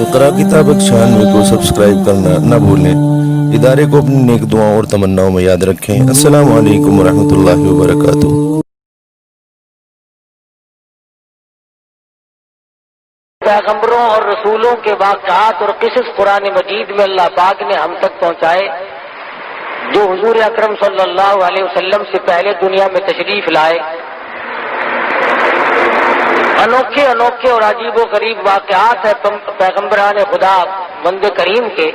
اقرا کتابت 96 کو سبسکرائب کرنا نہ بھولیں۔ ادارے کو اپنی نیک دعاؤں اور تمناؤں میں یاد رکھیں۔ السلام علیکم ورحمۃ اللہ وبرکاتہ۔ پیغمبروں اور رسولوں کے واقعات اور قصص قرآن مجید میں اللہ پاک نے ہم تک پہنچائے، جو حضور اکرم صلی اللہ علیہ وسلم سے پہلے دنیا میں تشریف لائے۔ انوکھے انوکھے اور عجیب و غریب واقعات ہیں پیغمبران خدا بند کریم کے،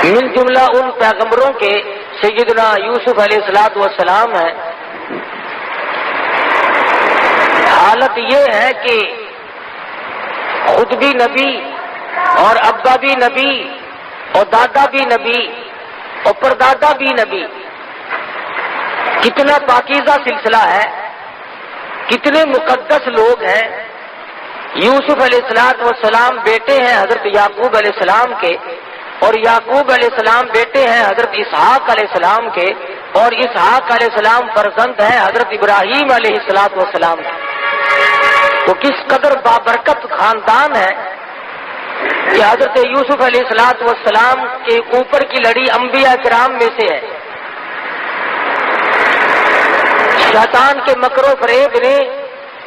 من جملہ ان پیغمبروں کے سیدنا یوسف علیہ السلام ہیں۔ حالت یہ ہے کہ خود بھی نبی اور ابا بھی نبی اور دادا بھی نبی اور پردادا بھی نبی، کتنا پاکیزہ سلسلہ ہے، کتنے مقدس لوگ ہیں۔ یوسف علیہ السلام بیٹے ہیں حضرت یعقوب علیہ السلام کے، اور یعقوب علیہ السلام بیٹے ہیں حضرت اسحاق علیہ السلام کے، اور اسحاق علیہ السلام فرزند ہیں حضرت ابراہیم علیہ السلام کے۔ تو کس قدر بابرکت خاندان ہے کہ حضرت یوسف علیہ السلام کے اوپر کی لڑی انبیاء کرام میں سے ہے۔ شیطان کے مکر و فریب نے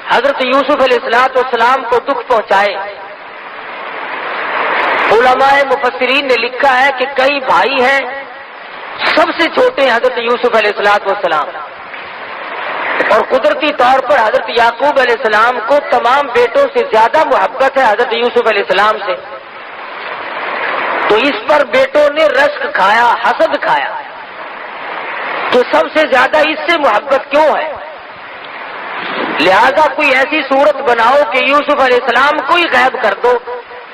حضرت یوسف علیہ السلام کو دکھ پہنچائے۔ علماء مفسرین نے لکھا ہے کہ کئی بھائی ہیں، سب سے چھوٹے ہیں حضرت یوسف علیہ السلام، اور قدرتی طور پر حضرت یعقوب علیہ السلام کو تمام بیٹوں سے زیادہ محبت ہے حضرت یوسف علیہ السلام سے۔ تو اس پر بیٹوں نے رشک کھایا، حسد کھایا کہ سب سے زیادہ اس سے محبت کیوں ہے، لہذا کوئی ایسی صورت بناؤ کہ یوسف علیہ السلام کو ہی غائب کر دو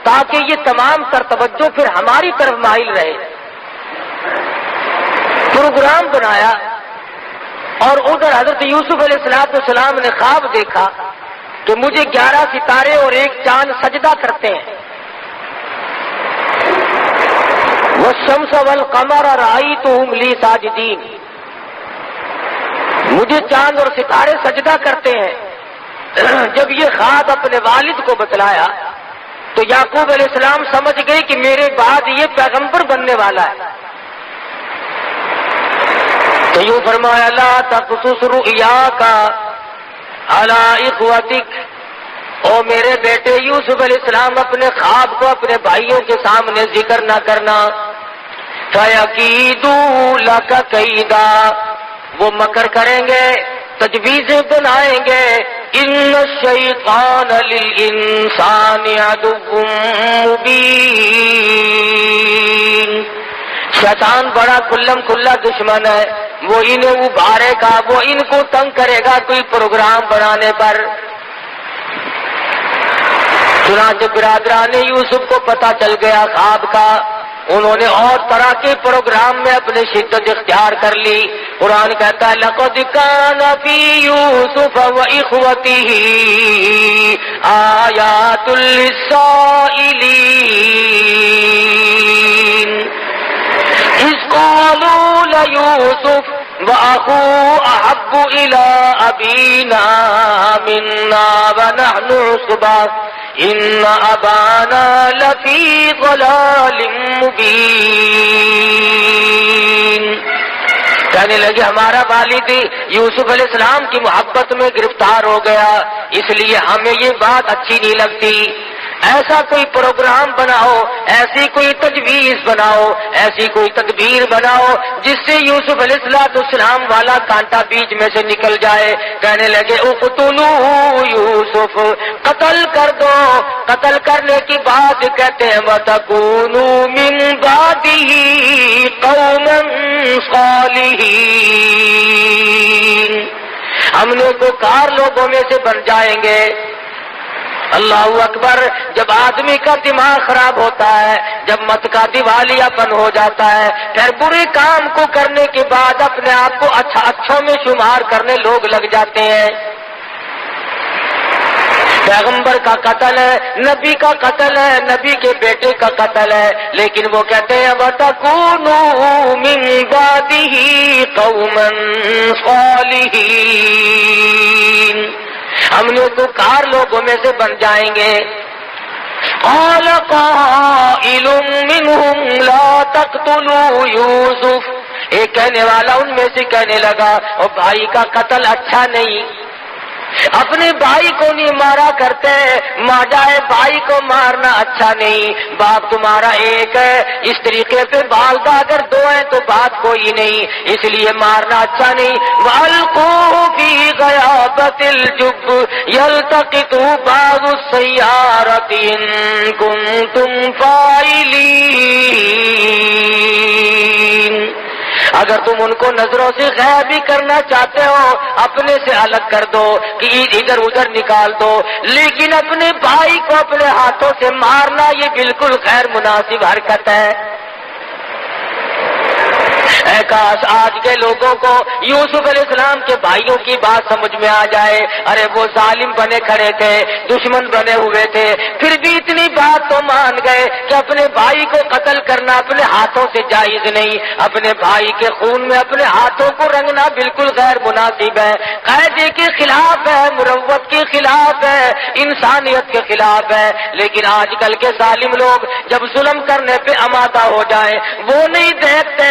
تاکہ یہ تمام تر توجہ پھر ہماری طرف مائل رہے۔ پروگرام بنایا، اور ادھر حضرت یوسف علیہ السلام نے خواب دیکھا کہ مجھے 11 ستارے اور ایک چاند سجدہ کرتے ہیں۔ والشمس والقمر رأیتهم لی ساجدین، مجھے چاند اور ستارے سجدہ کرتے ہیں۔ جب یہ خواب اپنے والد کو بتلایا تو یعقوب علیہ السلام سمجھ گئے کہ میرے بعد یہ پیغمبر بننے والا ہے۔ تو یوں فرمایا لا تقصص رؤیاک علی اخوتک، او میرے بیٹے یوسف علیہ السلام اپنے خواب کو اپنے بھائیوں کے سامنے ذکر نہ کرنا۔ فَيَكِيدُوا لَكَ كَيْدًا، وہ مکر کریں گے، تجویزیں بنائیں گے۔ ان الشیطان للانسان عدو مبین، شیطان بڑا کھلم کھلا دشمن ہے، وہ انہیں ابھارے گا، وہ ان کو تنگ کرے گا کوئی پروگرام بنانے پر۔ چنانچہ برادران یوسف کو پتہ چل گیا خواب کا، انہوں نے اور طرح کے پروگرام میں اپنے شدت اختیار کر لی۔ قرآن کہتا ہے لَقَدْ كَانَ فِي يُوسُفَ وَإِخْوَتِهِ آيَاتٌ لِّلسَّائِلِينَ إِذْ قَالُوا لَيُوسُفُ وَأَخُوهُ أَحَبُّ إِلَىٰ أَبِينَا مِنَّا وَنَحْنُ عُصْبَةٌ إِنَّ أَبَانَا لَفِي ضَلَالٍ مُّبِينٍ۔ کہنے لگے ہمارا والد یوسف علیہ السلام کی محبت میں گرفتار ہو گیا، اس لیے ہمیں یہ بات اچھی نہیں لگتی۔ ایسا کوئی پروگرام بناؤ، ایسی کوئی تجویز بناؤ، ایسی کوئی تدبیر بناؤ جس سے یوسف علیہ السلام والا کانٹا بیچ میں سے نکل جائے۔ کہنے لگے اقتلوا یوسف، قتل کر دو۔ قتل کرنے کی بات کہتے ہیں وتکونوا من بعدہ قوما صالحین، ہم نیکوکار لوگوں میں سے بن جائیں گے۔ اللہ اکبر۔ جب آدمی کا دماغ خراب ہوتا ہے، جب مت کا دیوالیہ پن ہو جاتا ہے، پھر برے کام کو کرنے کے بعد اپنے آپ کو اچھوں میں شمار کرنے لوگ لگ جاتے ہیں۔ پیغمبر کا قتل ہے، نبی کا قتل ہے، نبی کے بیٹے کا قتل ہے، لیکن وہ کہتے ہیں وَتَكُونُوا مِن بَعْدِهِ قَوْمًا صَالِحِينَ، ہم نیکوکار لوگوں میں سے بن جائیں گے۔ قال قائل منهم لا تقتلوا یوسف، ایک کہنے والا ان میں سے کہنے لگا اور بھائی کا قتل اچھا نہیں، اپنے بھائی کو نہیں مارا کرتے، ماجائے بھائی کو مارنا اچھا نہیں، باپ تمہارا ایک ہے، اس طریقے پہ والدہ اگر دو ہیں تو بات کوئی نہیں، اس لیے مارنا اچھا نہیں۔ وَأَلْقُوهُ فِي غَيَابَتِ الْجُبِّ يَلْتَقِطْهُ بَعْضُ السَّيَّارَةِ إِن كُنتُمْ فَاعِلِينَ، اگر تم ان کو نظروں سے غائب بھی کرنا چاہتے ہو اپنے سے الگ کر دو کہ ادھر ادھر نکال دو، لیکن اپنے بھائی کو اپنے ہاتھوں سے مارنا یہ بالکل غیر مناسب حرکت ہے۔ اے کاش آج کے لوگوں کو یوسف علیہ السلام کے بھائیوں کی بات سمجھ میں آ جائے، ارے وہ ظالم بنے کھڑے تھے، دشمن بنے ہوئے تھے، پھر بھی اتنی بات تو مان گئے کہ اپنے بھائی کو قتل کرنا اپنے ہاتھوں سے جائز نہیں، اپنے بھائی کے خون میں اپنے ہاتھوں کو رنگنا بالکل غیر مناسب ہے، قاعدے کے خلاف ہے، مروت کے خلاف ہے، انسانیت کے خلاف ہے۔ لیکن آج کل کے ظالم لوگ جب ظلم کرنے پہ آمادہ ہو جائیں وہ نہیں دیکھتے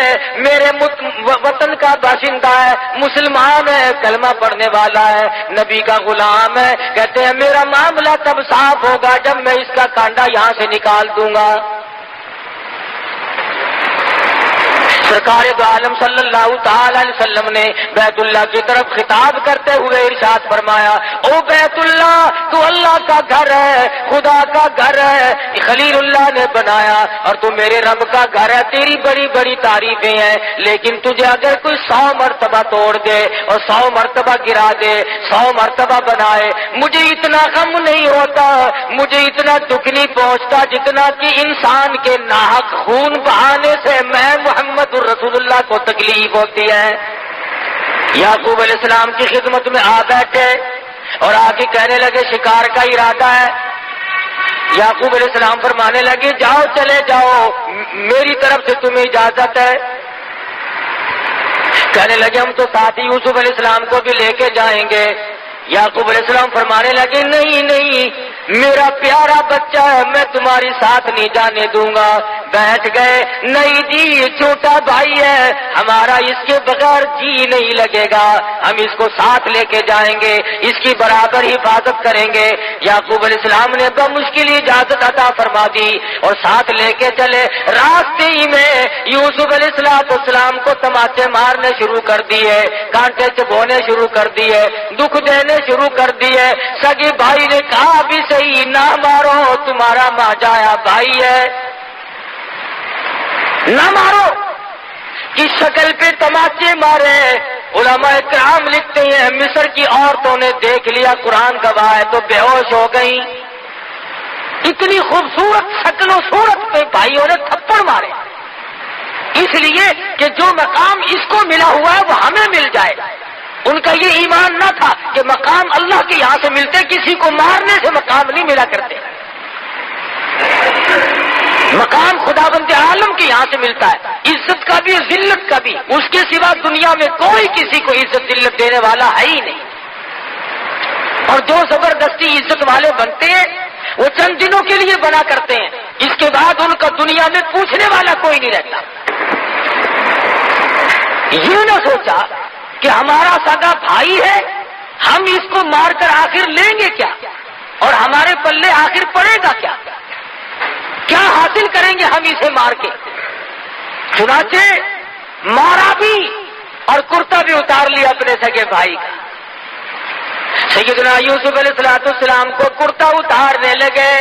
میرے وطن کا باشندہ ہے، مسلمان ہے، کلمہ پڑھنے والا ہے، نبی کا غلام ہے، کہتے ہیں میرا معاملہ تب صاف ہوگا جب میں اس کا کانڈا یہاں سے نکال دوں گا۔ سرکار دو عالم صلی اللہ تعالی علیہ وسلم نے بیت اللہ کی طرف خطاب کرتے ہوئے ارشاد فرمایا، او بیت اللہ تو اللہ کا گھر ہے، خدا کا گھر ہے، خلیل اللہ نے بنایا اور تو میرے رب کا گھر ہے، تیری بڑی بڑی تعریفیں ہیں، لیکن تجھے اگر کوئی 100 مرتبہ توڑ دے اور 100 مرتبہ گرا دے، 100 مرتبہ بنائے، مجھے اتنا غم نہیں ہوتا، مجھے اتنا دکھ نہیں پہنچتا جتنا کہ انسان کے ناحق خون بہانے سے میں محمد رسول اللہ کو تکلیف ہوتی ہے۔ یعقوب علیہ السلام کی خدمت میں آ بیٹھے اور آگے کہنے لگے شکار کا ارادہ ہے۔ یعقوب علیہ السلام فرمانے لگے جاؤ چلے جاؤ، میری طرف سے تمہیں اجازت ہے۔ کہنے لگے ہم تو ساتھ ہی یوسف علیہ السلام کو بھی لے کے جائیں گے۔ یعقوب علیہ السلام فرمانے لگے نہیں نہیں، میرا پیارا بچہ ہے، میں تمہاری ساتھ نہیں جانے دوں گا۔ بیٹھ گئے، نہیں جی یہ چھوٹا بھائی ہے ہمارا، اس کے بغیر جی نہیں لگے گا، ہم اس کو ساتھ لے کے جائیں گے، اس کی برابر حفاظت کریں گے۔ یعقوب علیہ السلام نے بمشکل اجازت عطا فرما دی اور ساتھ لے کے چلے۔ راستے ہی میں یوسف علیہ السلام کو تماچے مارنے شروع کر دیے، کانٹے چبونے شروع کر دیے، دکھ دینے شروع کر دیے۔ سگے بھائی نے کہا بھی صحیح نہ مارو، تمہارا ماجایا بھائی ہے، نہ مارو، کی شکل پہ تماچے مارے۔ علماء کرام لکھتے ہیں مصر کی عورتوں نے دیکھ لیا، قرآن گواہ ہے، تو بے ہوش ہو گئی۔ اتنی خوبصورت شکل و صورت پہ بھائیوں نے تھپڑ مارے، اس لیے کہ جو مقام اس کو ملا ہوا ہے وہ ہمیں مل جائے۔ ان کا یہ ایمان نہ تھا کہ مقام اللہ کے یہاں سے ملتے، کسی کو مارنے سے مقام نہیں ملا کرتے، مقام خدا بند عالم کے یہاں سے ملتا ہے، عزت کا بھی ذلت کا بھی، اس کے سوا دنیا میں کوئی کسی کو عزت ذلت دینے والا ہے ہی نہیں۔ اور جو زبردستی عزت والے بنتے ہیں وہ چند دنوں کے لیے بنا کرتے ہیں، اس کے بعد ان کا دنیا میں پوچھنے والا کوئی نہیں رہتا۔ یہ نہ سوچا کہ ہمارا سگا بھائی ہے، ہم اس کو مار کر آخر لیں گے کیا، اور ہمارے پلے آخر پڑے گا کیا، کیا حاصل کریں گے ہم اسے مار کے۔ چنانچہ مارا بھی اور کرتا بھی اتار لیا اپنے سگے بھائی کا۔ سیدنا یوسف علیہ السلام کو کرتا اتارنے لگے،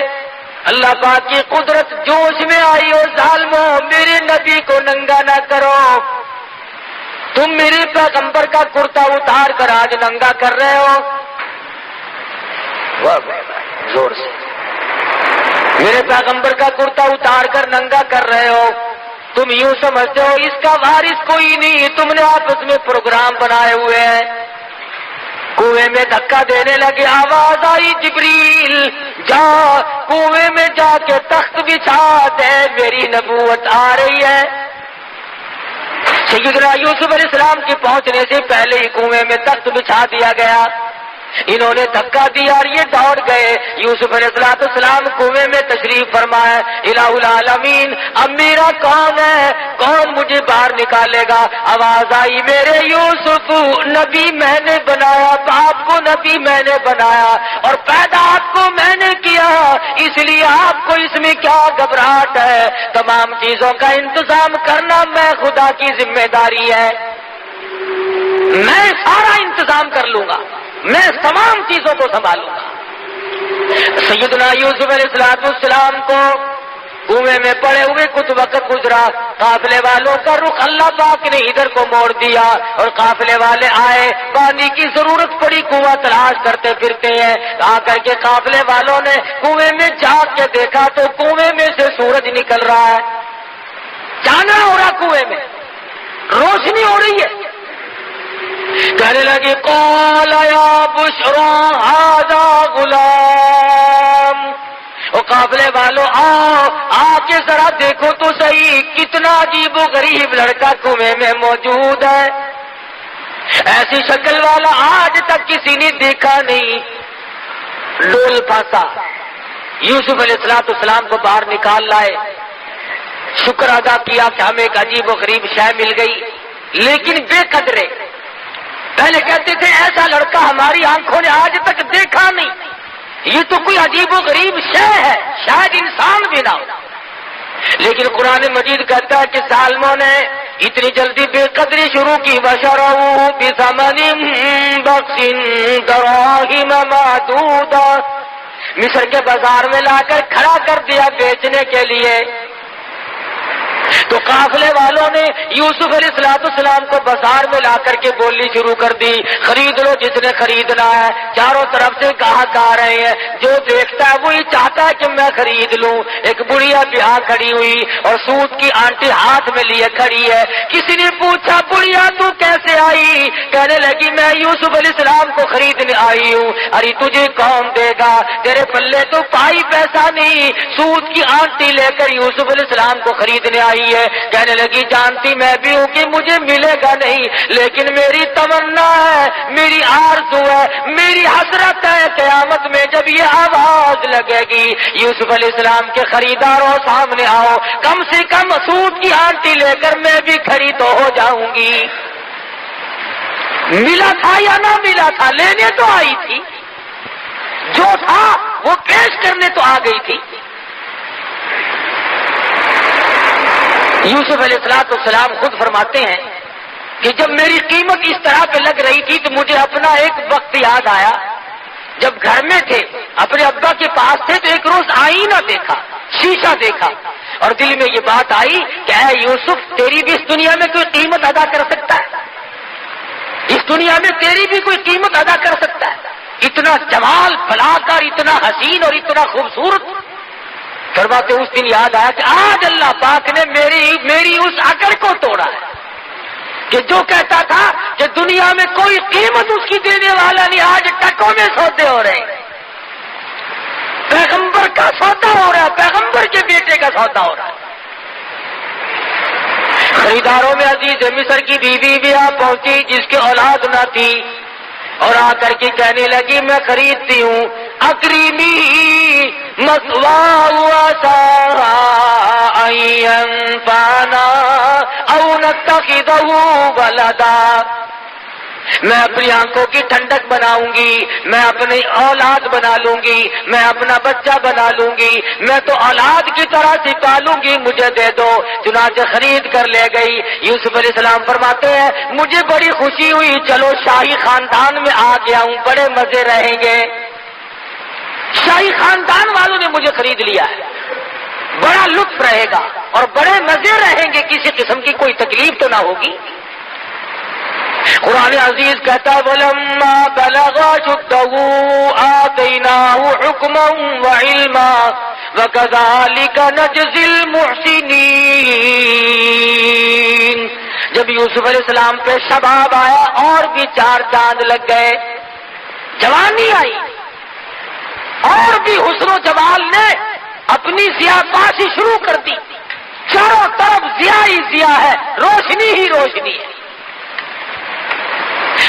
اللہ پاک کی قدرت جوش میں آئی، اور ظالموں میرے نبی کو ننگا نہ کرو، تم میرے پیغمبر کا کرتا اتار کر آج ننگا کر رہے ہو۔ زور سے میرے پیغمبر کا کرتا اتار کر ننگا کر رہے ہو، تم یوں سمجھتے ہو اس کا وارث کوئی نہیں، تم نے آپس میں پروگرام بنائے ہوئے ہیں۔ کنویں میں دھکا دینے لگے، آواز آئی جبریل جا کنویں میں جا کے تخت بچھا دے، میری نبوت آ رہی ہے۔ سیدنا یوسف علیہ السلام کے پہنچنے سے پہلے ہی کنویں میں تخت بچھا دیا گیا۔ انہوں نے دھکا دیا اور یہ دوڑ گئے۔ یوسف علیہ السلام کنویں میں تشریف فرمائے۔ الہ العالمین، اب میرا کون ہے؟ کون مجھے باہر نکالے گا؟ آواز آئی، میرے یوسف، نبی میں نے بنایا، باپ کو نبی میں نے بنایا اور پیدا آپ کو میں نے کیا، اس لیے آپ کو اس میں کیا گھبراہٹ ہے؟ تمام چیزوں کا انتظام کرنا میں خدا کی ذمہ داری ہے، میں سارا انتظام کر لوں گا، میں تمام چیزوں کو سنبھالوں گا۔ سیدنا یوسف علیہ السلام کو کنویں میں پڑے ہوئے کچھ وقت گزرا، قافلے والوں کا رخ اللہ پاک نے ادھر کو موڑ دیا اور قافلے والے آئے، پانی کی ضرورت پڑی، کنواں تلاش کرتے پھرتے ہیں۔ آ کر کے قافلے والوں نے کنویں میں جھانک کے دیکھا تو کنویں میں سے سورج نکل رہا ہے، چاندنا ہو رہا، کنویں میں روشنی ہو رہی ہے۔ کہنے لگی، قال یا بشرا ھذا غلام، او قافلے والوں آ کے ذرا دیکھو تو صحیح، کتنا عجیب و غریب لڑکا کنویں میں موجود ہے، ایسی شکل والا آج تک کسی نے دیکھا نہیں۔ ڈول پھانسا، یوسف علیہ السلام کو باہر نکال لائے، شکر ادا کیا کہ ہمیں ایک عجیب و غریب شے مل گئی، لیکن بے قدرے پہلے کہتے تھے ایسا لڑکا ہماری آنکھوں نے آج تک دیکھا نہیں، یہ تو کوئی عجیب و غریب شے ہے، شاید انسان بھی نہ ہو۔ لیکن قرآن مجید کہتا ہے کہ ظالموں نے اتنی جلدی بے قدری شروع کی، وَشَرَوْهُ بِثَمَنٍ بَخْسٍ دَرَاهِمَ مَعْدُودَةٍ، مصر کے بازار میں لا کر کھڑا کر دیا بیچنے کے لیے۔ تو قافلے والوں نے یوسف علیہ السلام کو بازار میں لا کر کے بولنی شروع کر دی، خرید لو جس نے خریدنا ہے۔ چاروں طرف سے گاہک آ رہے ہیں، جو دیکھتا ہے وہی چاہتا ہے کہ میں خرید لوں۔ ایک بڑھیا بیاہ کھڑی ہوئی اور سوت کی آنٹی ہاتھ میں لیے کھڑی ہے۔ کسی نے پوچھا، بڑھیا تو کیسے آئی؟ کہنے لگی، میں یوسف علیہ السلام کو خریدنے آئی ہوں۔ ارے تجھے کون دے گا؟ تیرے پلے تو پائی پیسہ نہیں، سوت کی آنٹی لے کر یوسف علیہ السلام کو خریدنے آئی ہے۔ کہنے لگی، جانتی میں بھی ہوں کہ مجھے ملے گا نہیں، لیکن میری تمنا ہے، میری آرزو ہے، میری حسرت ہے، قیامت میں جب یہ آواز لگے گی، یوسف علیہ السلام کے خریداروں سامنے آؤ، کم سے کم سوت کی آنٹی لے کر میں بھی کھڑی تو ہو جاؤں گی۔ ملا تھا یا نہ ملا تھا، لینے تو آئی تھی، جو تھا وہ پیش کرنے تو آ گئی تھی۔ یوسف علیہ السلام خود فرماتے ہیں کہ جب میری قیمت اس طرح پہ لگ رہی تھی تو مجھے اپنا ایک وقت یاد آیا، جب گھر میں تھے، اپنے ابا کے پاس تھے، تو ایک روز آئینہ دیکھا، شیشہ دیکھا، اور دل میں یہ بات آئی کہ اے یوسف، تیری بھی اس دنیا میں کوئی قیمت ادا کر سکتا ہے، اس دنیا میں تیری بھی کوئی قیمت ادا کر سکتا ہے، اتنا جمال بلا کر، اتنا حسین اور اتنا خوبصورت۔ فرماتے اس دن یاد آیا کہ آج اللہ پاک نے میری اس عقل کو توڑا ہے کہ جو کہتا تھا کہ دنیا میں کوئی قیمت اس کی دینے والا نہیں، آج ٹکوں میں سودے ہو رہے ہیں، پیغمبر کا سودا ہو رہا ہے، پیغمبر کے بیٹے کا سودا ہو رہا ہے۔ خریداروں میں عزیز مصر کی بیوی بھی آ پہنچی جس کی اولاد نہ تھی، اور آ کر کے کہنے لگی، میں خریدتی ہوں، اکریمی مثواہ وعسیٰ ان ینفعنا او نتخذہ ولدا، میں اپنی آنکھوں کی ٹھنڈک بناؤں گی، میں اپنی اولاد بنا لوں گی، میں اپنا بچہ بنا لوں گی، میں تو اولاد کی طرح سے پالوں گی، مجھے دے دو۔ چنانچہ خرید کر لے گئی۔ یوسف علیہ السلام فرماتے ہیں، مجھے بڑی خوشی ہوئی، چلو شاہی خاندان میں آ گیا ہوں، بڑے مزے رہیں گے، شاہی خاندان والوں نے مجھے خرید لیا ہے، بڑا لطف رہے گا اور بڑے مزے رہیں گے، کسی قسم کی کوئی تکلیف تو نہ ہوگی۔ قرآن عزیز کہتا ہے، وَلَمَّا بَلَغَ أَشُدَّهُ آتَيْنَاهُ حُكْمًا وَعِلْمًا وَكَذَلِكَ نَجْزِي الْمُحْسِنِينَ۔ جب یوسف علیہ السلام پہ شباب آیا اور بھی 4 چاند لگ گئے، جوانی آئی اور بھی حسن و جمال نے اپنی ضیاءباشی شروع کر دی، چاروں طرف ضیاء ہی ضیاء ہے، روشنی ہی روشنی ہے۔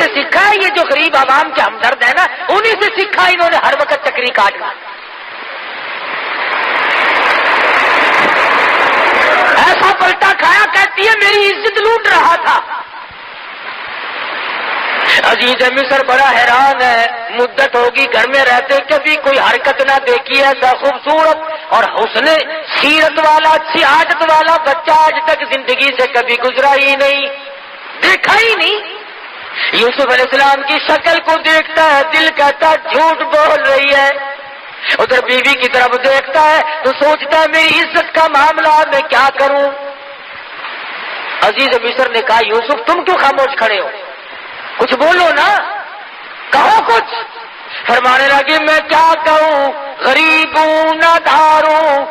سے سیکھا ہے، یہ جو غریب عوام کے ہمدرد ہیں نا، انہی سے سیکھا انہوں نے ہر وقت چکری کاٹنا۔ ایسا پلٹا کھایا، کہتی ہے میری عزت لوٹ رہا تھا۔ عزیز مصر بڑا حیران ہے، مدت ہوگی گھر میں رہتے، کبھی کوئی حرکت نہ دیکھی، ایسا خوبصورت اور حسن سیرت والا، اچھی عادت والا بچہ آج تک زندگی سے کبھی گزرا ہی نہیں، دیکھا ہی نہیں۔ یوسف علیہ السلام کی شکل کو دیکھتا ہے، دل کہتا جھوٹ بول رہی ہے، ادھر بیوی کی طرف دیکھتا ہے تو سوچتا ہے میری عزت کا معاملہ میں کیا کروں۔ عزیز مصر نے کہا یوسف تم کیوں خاموش کھڑے ہو، کچھ بولو نا، کہو کچھ۔ فرمانے لگے میں کیا کہوں، غریب ہوں، نادار ہوں،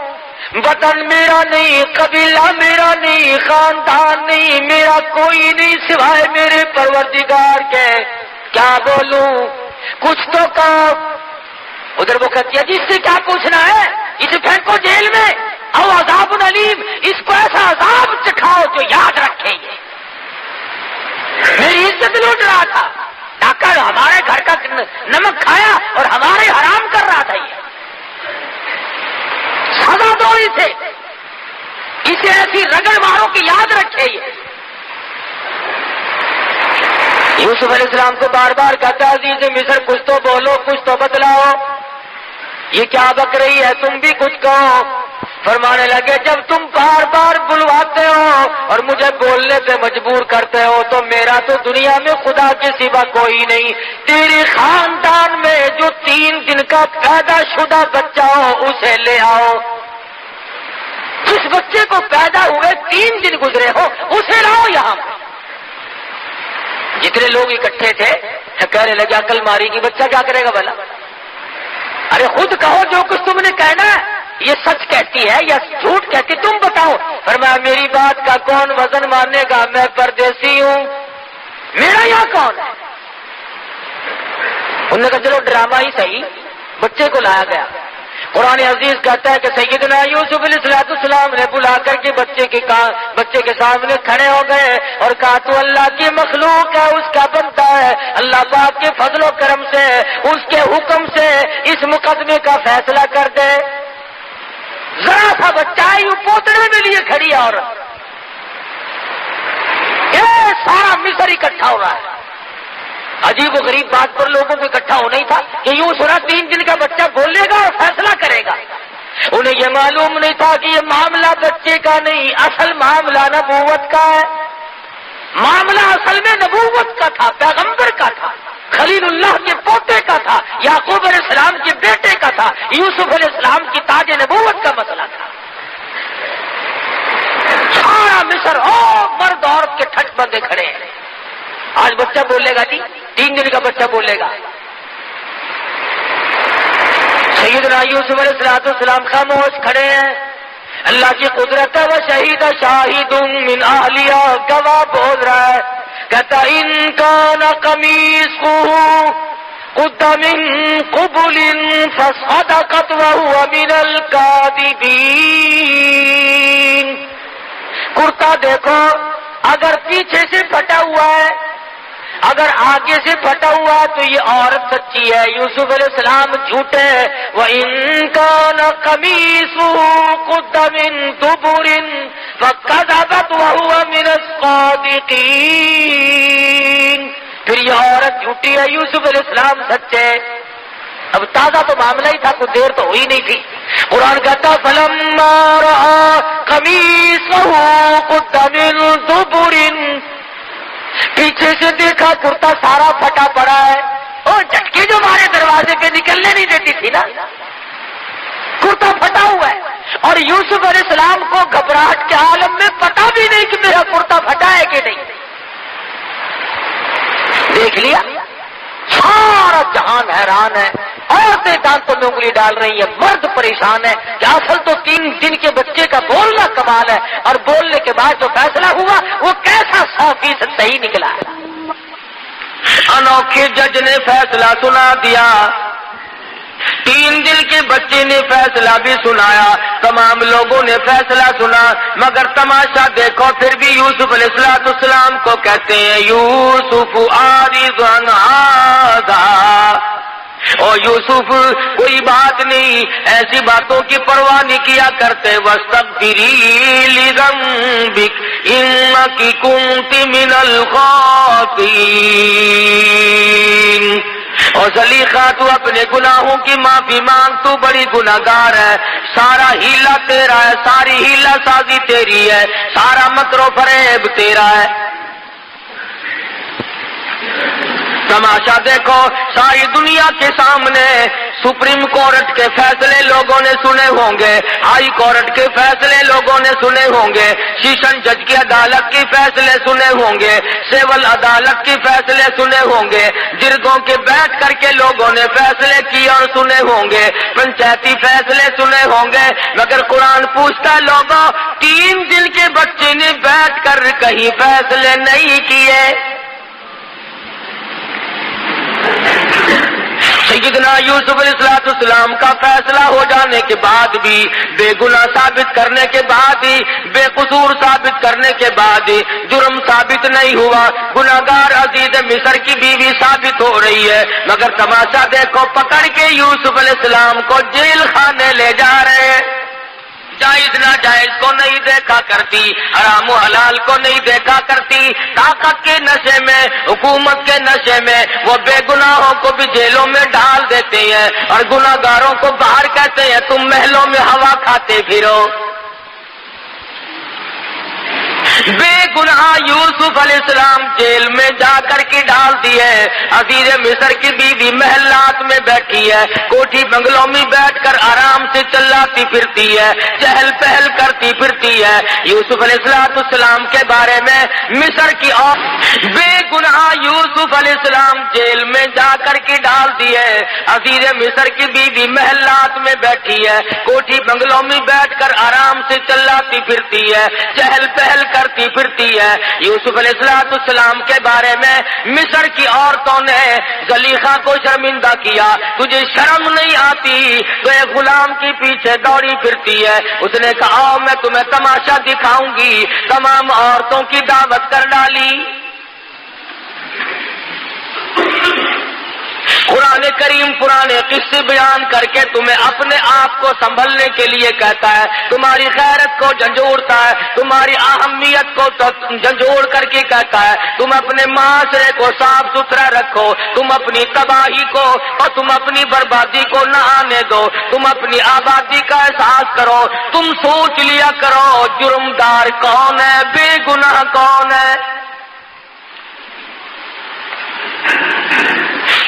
وطن میرا نہیں، قبیلہ میرا نہیں، خاندان نہیں، میرا کوئی نہیں سوائے میرے پروردگار کے، کیا بولوں، کچھ تو کہو۔ ادھر وہ کہتی ہے جس سے کیا پوچھنا ہے، اسے پھینکو جیل میں، او عذاب علیم، اس کو ایسا عذاب چکھاؤ جو یاد رکھے گے۔ میری عزت لوٹ رہا تھا، ڈاکہ ہمارے گھر کا نمک کھایا اور ہمارے حرام کر رہا تھا، یہ سزا دو اسے ایسی رگڑ مارو کہ یاد رکھے یہ۔ یوسف علیہ السلام کو بار بار کہتا عزیز مصر کچھ تو بولو، کچھ تو بتلاؤ، یہ کیا بک رہی ہے، تم بھی کچھ کہو۔ فرمانے لگے جب تم بار بار بلواتے ہو اور مجھے بولنے پہ مجبور کرتے ہو تو میرا تو دنیا میں خدا کے سوا کوئی نہیں، تیرے خاندان میں جو 3 دن کا پیدا شدہ بچہ ہو اسے لے آؤ، جس بچے کو پیدا ہوئے 3 دن گزرے ہو اسے لاؤ یہاں۔ جتنے لوگ اکٹھے تھے کہنے لگے عقل ماری کی بچہ کیا کرے گا بھلا، ارے خود کہو جو کچھ تم نے کہنا ہے، یہ سچ کہتی ہے یا جھوٹ کہتی تم بتاؤ۔ فرمایا میری بات کا کون وزن مانے گا، میں پردیسی ہوں، میرا یہاں کون ہے۔ انہوں نے کہا چلو ڈرامہ ہی صحیح، بچے کو لایا گیا۔ قرآن عزیز کہتا ہے کہ سیدنا یوسف علیہ السلام نے بلا کر کے بچے کے سامنے کھڑے ہو گئے اور کہا تو اللہ کی مخلوق ہے، اس کا بندہ ہے، اللہ پاک کے فضل و کرم سے اس کے حکم سے اس مقدمے کا فیصلہ کر دے۔ ذرا سا بچہ یوں پوتڑے میں لیے کھڑی عورت، یہ سارا مصر اکٹھا ہو رہا ہے۔ عجیب و غریب بات پر لوگوں کو اکٹھا ہونا ہی تھا کہ یوں سنا 3 دن کا بچہ بولے گا اور فیصلہ کرے گا۔ انہیں یہ معلوم نہیں تھا کہ یہ معاملہ بچے کا نہیں، اصل معاملہ نبوت کا ہے، معاملہ اصل میں نبوت کا تھا، پیغمبر کا تھا، خلیل اللہ کے پوتے کا تھا، یعقوب علیہ السلام کے بیٹے کا تھا، یوسف علیہ السلام کی تاج نبوت کا مسئلہ تھا۔ سارا مصر مرد عورت کے ٹھٹ بندے کھڑے ہیں۔ آج بچہ بولے گا جی، 3 دن کا بچہ بولے گا۔ سیدنا یوسف علیہ السلام خاموش کھڑے ہیں، اللہ کی قدرت ہے، وہ شہید شاہد من اہلیہ، گواہ بول رہا ہے، کہتا ان کان قمیصہ قد من قبل فصدقت وهو من الكاذبین۔ کرتا دیکھو، اگر پیچھے سے پھٹا ہوا ہے، اگر آگے سے پھٹا ہوا ہے تو یہ عورت سچی ہے، یوسف علیہ السلام جھوٹے ہیں۔ وَإِن كَانَ قَمِيصُهُ قُدَّ مِن دُبُرٍ فَكَذَبَتْ وَهُوَ مِنَ الصَّادِقِينَ۔ پھر یہ عورت جھوٹی ہے، یوسف علیہ السلام سچے۔ اب تازہ تو معاملہ ہی تھا، کوئی دیر تو ہوئی نہیں تھی۔ قرآن کہتا فَلَمَّا رَأَىٰ قَمِيصَهُ قُدَّ مِن دُبُرٍ، پیچھے سے دیکھا کرتا سارا پھٹا پڑا ہے، اور جھٹکے جو ہمارے دروازے پہ نکلنے نہیں دیتی تھی نا، کرتا پھٹا ہوا ہے، اور یوسف علیہ السلام کو گھبراہٹ کے عالم میں پتا بھی نہیں کہ میرا کرتا پھٹا ہے کہ نہیں۔ دیکھ لیا، سارا جہان حیران ہے، عورتیں دانتوں میں انگلی ڈال رہی ہیں، مرد پریشان ہے کہ اصل تو 3 دن کے بچے کا بولنا کمال ہے، اور بولنے کے بعد جو فیصلہ ہوا وہ کیسا 100% صحیح نکلا ہے۔ انوکھے جج نے فیصلہ سنا دیا، 3 دن کے بچے نے فیصلہ بھی سنایا، تمام لوگوں نے فیصلہ سنا، مگر تماشا دیکھو پھر بھی یوسف علیہ السلام کو کہتے ہیں یوسف عارض عن ھذا، او یوسف کوئی بات نہیں، ایسی باتوں کی پرواہ نہیں کیا کرتے، واستغفری لذنبک انک کنت من الخاطئین، اور زلیخا تو اپنے گناہوں کی معافی مانگ، تو بڑی گناہگار ہے، سارا ہیلا تیرا ہے، ساری ہیلا سازی تیری ہے، سارا مکر و فریب تیرا ہے۔ تماشا دیکھو، ساری دنیا کے سامنے سپریم کورٹ کے فیصلے لوگوں نے سنے ہوں گے، ہائی کورٹ کے فیصلے لوگوں نے سنے ہوں گے، سیشن جج کی عدالت کے فیصلے سنے ہوں گے، سول عدالت کے فیصلے سنے ہوں گے، جرگوں کے بیٹھ کر کے لوگوں نے فیصلے کیے اور سنے ہوں گے، پنچایتی فیصلے سنے ہوں گے، مگر قرآن پوچھتا لوگوں 3 دن کے بچے نے بیٹھ کر کہیں فیصلے نہیں کیے۔ سیدنا یوسف علیہ السلام کا فیصلہ ہو جانے کے بعد بھی، بے گناہ ثابت کرنے کے بعد ہی، بے قصور ثابت کرنے کے بعد ہی جرم ثابت نہیں ہوا، گناہگار عزیز مصر کی بیوی ثابت ہو رہی ہے، مگر تماشا دیکھو پکڑ کے یوسف علیہ السلام کو جیل خانے لے جا رہے ہیں۔ جائز ناجائز کو نہیں دیکھا کرتی، حرام و حلال کو نہیں دیکھا کرتی، طاقت کے نشے میں، حکومت کے نشے میں وہ بے گناہوں کو بھی جیلوں میں ڈال دیتے ہیں اور گناہگاروں کو باہر کہتے ہیں تم محلوں میں ہوا کھاتے پھرو۔ بے گناہ یوسف علیہ السلام جیل میں جا کر کے ڈال دیے، عزیز مصر کی بیوی محلات میں بیٹھی ہے، کوٹھی بنگلوں میں بیٹھ کر آرام سے چلاتی پھرتی ہے، چہل پہل کرتی پھرتی ہے۔ یوسف علیہ السلام کے بارے میں مصر کی اور بے گناہ یوسف علیہ السلام جیل میں جا کر کے ڈال دیے، عزیز مصر کی بیوی محلات میں بیٹھی ہے، کوٹھی بنگلوں میں بیٹھ کر آرام سے چلاتی پھرتی ہے، چہل پہل کرتی پھرتی ہے۔ یوسف علیہ السلام کے بارے میں مصر کی عورتوں نے زلیخا کو شرمندہ کیا، تجھے شرم نہیں آتی تو ایک غلام کے پیچھے دوڑی پھرتی ہے۔ اس نے کہا آؤ میں تمہیں تماشا دکھاؤں گی، تمام عورتوں کی دعوت کر ڈالی۔ قرآن کریم پرانے قصے بیان کر کے تمہیں اپنے آپ کو سنبھلنے کے لیے کہتا ہے، تمہاری غیرت کو جھنجھوڑتا ہے، تمہاری اہمیت کو جھنجھوڑ کر کے کہتا ہے تم اپنے معاشرے کو صاف ستھرا رکھو، تم اپنی تباہی کو اور تم اپنی بربادی کو نہ آنے دو، تم اپنی آبادی کا احساس کرو، تم سوچ لیا کرو جرمدار کون ہے، بے گناہ کون ہے۔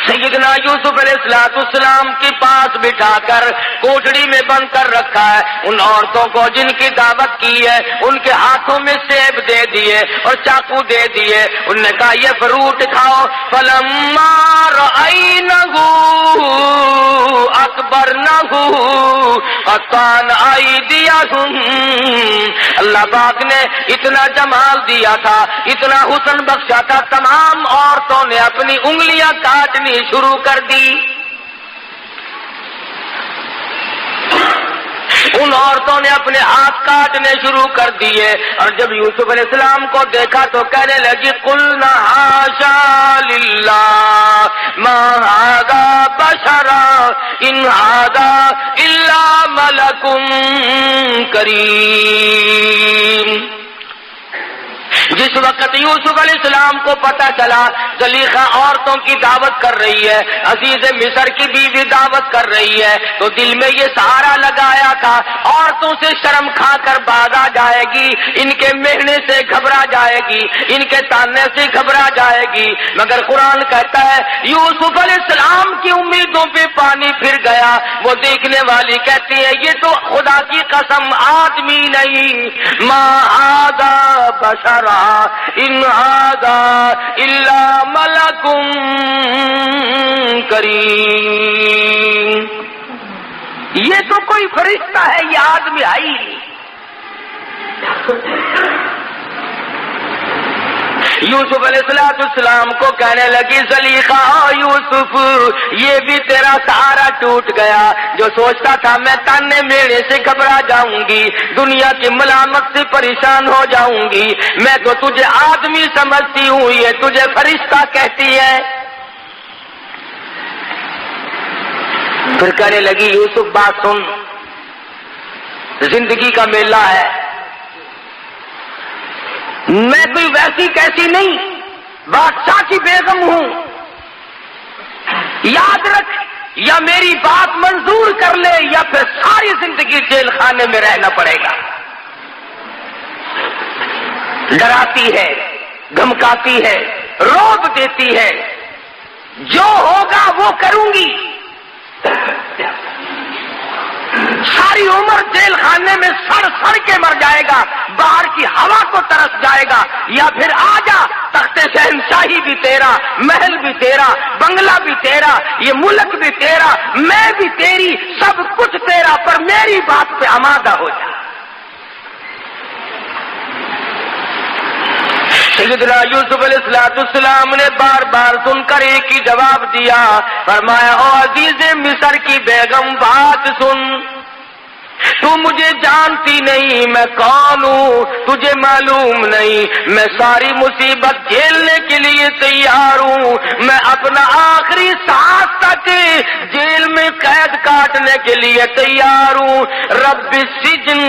سیدنا یوسف علیہ السلام کے پاس بٹھا کر کوٹڑی میں بند کر رکھا ہے، ان عورتوں کو جن کی دعوت کی ہے ان کے ہاتھوں میں سیب دے دیے اور چاقو دے دیے، ان نے کہا یہ فروٹ کھاؤ۔ فلما رأینہ اکبرنہ قطعن ایدیہم، اللہ پاک نے اتنا جمال دیا تھا، اتنا حسن بخشا تھا، تمام عورتوں نے اپنی انگلیاں کاٹنی شروع کر دی۔ ان عورتوں نے اپنے ہاتھ کاٹنے شروع کر دیے، اور جب یوسف علیہ السلام کو دیکھا تو کہنے لگی قلنا حاشا للہ ما ھذا بشرا ان ھذا الا ملک کریم۔ جس وقت یوسف علیہ السلام کو پتا چلا زلیخا عورتوں کی دعوت کر رہی ہے، عزیز مصر کی بیوی دعوت کر رہی ہے، تو دل میں یہ سہارا لگایا تھا عورتوں سے شرم کھا کر باز آ جائے گی، ان کے مہنے سے گھبرا جائے گی، ان کے تانے سے گھبرا جائے گی، مگر قرآن کہتا ہے یوسف علیہ السلام کی امیدوں پہ پانی پھر گیا۔ وہ دیکھنے والی کہتی ہے یہ تو خدا کی قسم آدمی نہیں، ما ھذا بشرا ان ھذا الا ملک کریم، یہ تو کوئی فرشتہ ہے، یہ آدمی ہے ہی نہیں۔ یوسف علیہ السلام کو کہنے لگی زلیخا یوسف یہ بھی تیرا سہارا ٹوٹ گیا، جو سوچتا تھا میں تانے میرے سے گھبرا جاؤں گی، دنیا کی ملامت سے پریشان ہو جاؤں گی، میں تو تجھے آدمی سمجھتی ہوں، یہ تجھے فرشتہ کہتی ہے۔ پھر کہنے لگی یوسف بات سن، زندگی کا میلہ ہے، میں کوئی ویسی کیسی نہیں، بادشاہ کی بیگم ہوں، یاد رکھ یا میری بات منظور کر لے یا پھر ساری زندگی جیل خانے میں رہنا پڑے گا۔ ڈراتی ہے، دھمکاتی ہے، روب دیتی ہے، جو ہوگا وہ کروں گی، ساری عمر جیل خانے میں سڑ سڑ کے مر جائے گا، باہر کی ہوا کو ترس جائے گا، یا پھر آ جا، تخت شہنشاہی بھی تیرا، محل بھی تیرا، بنگلہ بھی تیرا، یہ ملک بھی تیرا، میں بھی تیری، سب کچھ تیرا، پر میری بات پہ آمادہ ہو جا۔ سیدنا یوسف علیہ السلام نے بار بار سن کر ایک ہی جواب دیا، فرمایا او عزیز مصر کی بیگم بات سن، تو مجھے جانتی نہیں میں کون ہوں، تجھے معلوم نہیں میں ساری مصیبت جھیلنے کے لیے تیار ہوں، میں اپنا آخری سانس تک جیل میں قید کاٹنے کے لیے تیار ہوں۔ رب السجن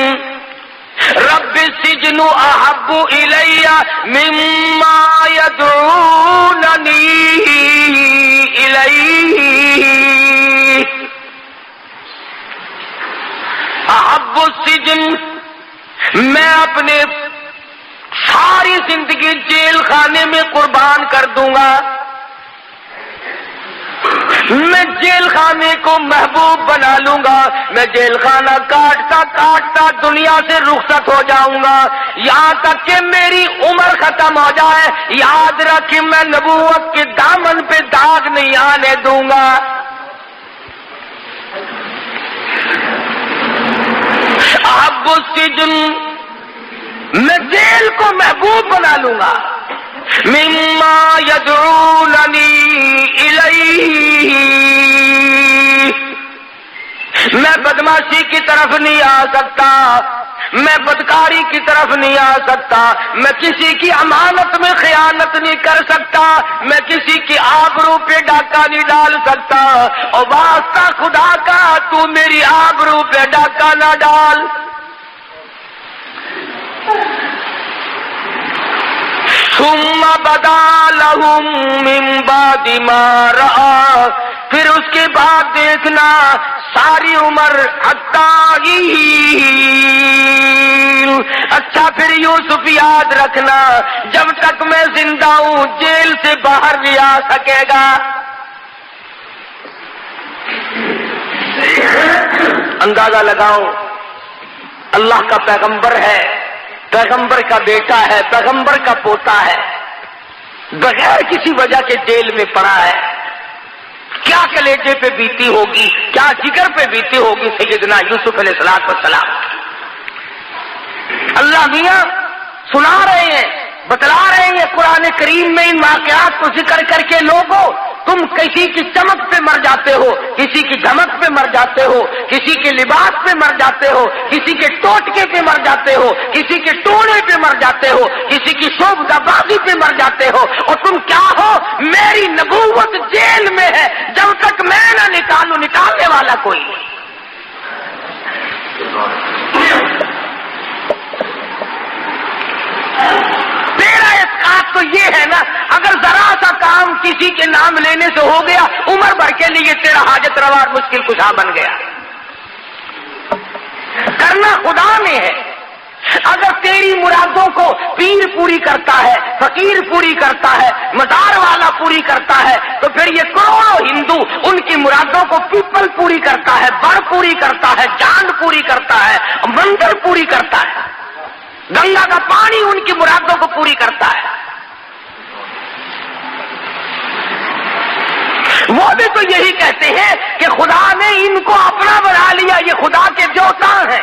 احب الی مما یدعوننی الیہ، احب السجن، میں اپنے ساری زندگی جیل خانے میں قربان کر دوں گا، میں جیل خانے کو محبوب بنا لوں گا، میں جیل خانہ کاٹتا کاٹتا دنیا سے رخصت ہو جاؤں گا، یہاں تک کہ میری عمر ختم ہو جائے، یاد رکھ میں نبوت کے دامن پہ داغ نہیں آنے دوں گا۔ احب السجن، میں جیل کو محبوب بنا لوں گا، مما یدعوننی الیہ، میں بدماشی کی طرف نہیں آ سکتا، میں بدکاری کی طرف نہیں آ سکتا، میں کسی کی امانت میں خیانت نہیں کر سکتا، میں کسی کی آبرو پہ ڈاکہ نہیں ڈال سکتا، اور واسطہ خدا کا تو میری آبرو پہ ڈاکہ نہ ڈال۔ ثم بدا لهم من بعد ما رأى، پھر اس کے بعد دیکھنا ساری عمر حتی، اچھا پھر یوسف یاد رکھنا جب تک میں زندہ ہوں جیل سے باہر نہیں آ سکے گا۔ اندازہ لگاؤ، اللہ کا پیغمبر ہے، پیغمبر کا بیٹا ہے، پیغمبر کا پوتا ہے، بغیر کسی وجہ کے جیل میں پڑا ہے، کیا کلیجے پہ بیتی ہوگی، کیا جگر پہ بیتی ہوگی سیدنا یوسف علیہ السلام۔ اللہ میاں سنا رہے ہیں، بتلا رہے ہیں قرآن کریم میں ان واقعات کو ذکر کر کے، لوگوں تم کسی کی چمک پہ مر جاتے ہو، کسی کی دھمک پہ مر جاتے ہو، کسی کے لباس پہ مر جاتے ہو، کسی کے ٹوٹکے پہ مر جاتے ہو، کسی کے ٹوڑے پہ مر جاتے ہو، کسی کی شوبدہ بازی پہ مر جاتے ہو، اور تم کیا ہو؟ میری نبوت جیل میں ہے، جب تک میں نہ نکالوں نکالنے والا کوئی نہیں۔ تیرا اسقاط تو یہ ہے نا، اگر ذرا سا کام کسی کے نام لینے سے ہو گیا، عمر بھر کے لیے تیرا حاجت روا اور مشکل کشا بن گیا۔ کرنا خدا نے ہے، اگر تیری مرادوں کو پیر پوری کرتا ہے، فقیر پوری کرتا ہے، مزار والا پوری کرتا ہے، تو پھر یہ کروڑوں ہندو ان کی مرادوں کو پیپل پوری کرتا ہے، بڑ پوری کرتا ہے، چاند پوری کرتا ہے، مندر پوری کرتا ہے، گنگا کا پانی ان کی مرادوں کو پوری کرتا ہے۔ وہ بھی تو یہی کہتے ہیں کہ خدا نے ان کو اپنا بنا لیا، یہ خدا کے جوتاں ہیں۔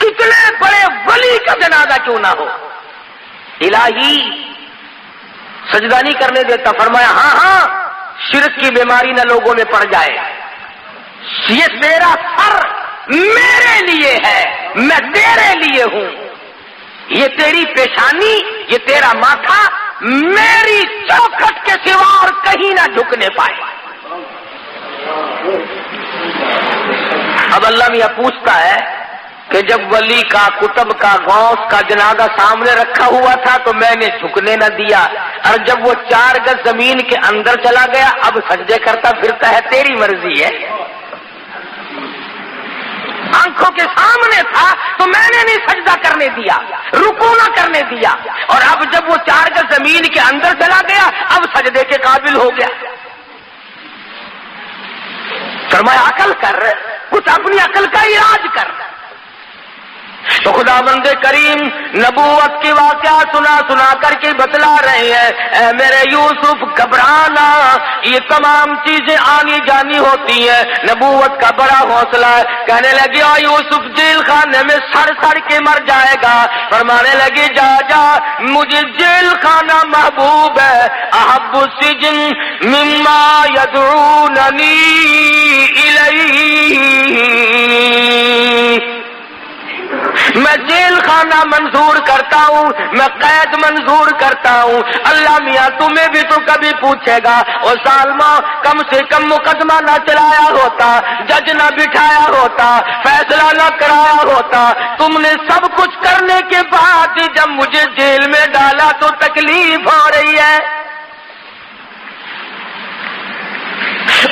کتنے بڑے ولی کا جنازہ کیوں نہ ہو، الہی سجدہ نہیں کرنے دیتا. فرمایا ہاں شرک کی بیماری نہ لوگوں میں پڑ جائے. یہ تیرا سر میرے لیے ہے، میں تیرے لیے ہوں. یہ تیری پیشانی، یہ تیرا ماتھا میری چوکھٹ کے سوا اور کہیں نہ جھکنے پائے. اب اللہ میاں پوچھتا ہے کہ جب ولی کا، کتب کا، غوث کا جنازہ سامنے رکھا ہوا تھا تو میں نے جھکنے نہ دیا، اور جب وہ 4 گز زمین کے اندر چلا گیا اب سجدے کرتا پھرتا ہے، تیری مرضی ہے. آنکھوں کے سامنے تھا تو میں نے نہیں سجدہ کرنے دیا، رکوع نہ کرنے دیا، اور اب جب وہ 4 گز زمین کے اندر چلا گیا اب سجدے کے قابل ہو گیا. فرمایا عقل کر، کچھ اپنی عقل کا علاج کر. تو خدا بند کریم نبوت کی واقعہ سنا کر کے بتلا رہے ہیں، اے میرے یوسف گھبرانا، یہ تمام چیزیں آنی جانی ہوتی ہیں. نبوت کا بڑا حوصلہ ہے. کہنے لگی او یوسف جیل خانے میں سڑ کے مر جائے گا. فرمانے لگی جا مجھے جیل خانہ محبوب ہے، احب السجن مما یدعوننی الیہ. میں جیل خانہ منظور کرتا ہوں، میں قید منظور کرتا ہوں. اللہ میاں تمہیں بھی تو کبھی پوچھے گا، اور ظالمہ کم سے کم مقدمہ نہ چلایا ہوتا، جج نہ بٹھایا ہوتا، فیصلہ نہ کرایا ہوتا. تم نے سب کچھ کرنے کے بعد جب مجھے جیل میں ڈالا تو تکلیف ہو رہی ہے.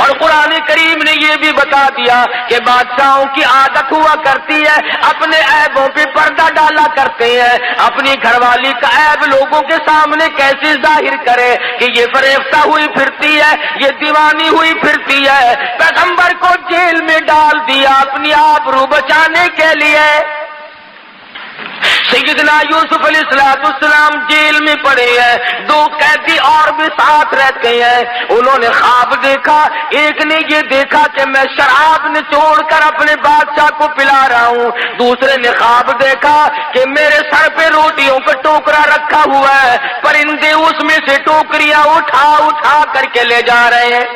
اور قرآن کریم نے یہ بھی بتا دیا کہ بادشاہوں کی عادت ہوا کرتی ہے اپنے عیبوں پہ پردہ ڈالا کرتے ہیں. اپنی گھر والی کا عیب لوگوں کے سامنے کیسے ظاہر کرے کہ یہ فریفتہ ہوئی پھرتی ہے، یہ دیوانی ہوئی پھرتی ہے. پیغمبر کو جیل میں ڈال دیا اپنی آبرو بچانے کے لیے. سیدنا یوسف علیہ السلام جیل میں پڑے ہیں، 2 قیدی اور بھی ساتھ رہتے ہیں. انہوں نے خواب دیکھا. ایک نے یہ دیکھا کہ میں شراب نچوڑ کر اپنے بادشاہ کو پلا رہا ہوں. دوسرے نے خواب دیکھا کہ میرے سر پہ روٹیوں کا ٹوکرا رکھا ہوا ہے، پرندے اس میں سے ٹوکریاں اٹھا کر کے لے جا رہے ہیں.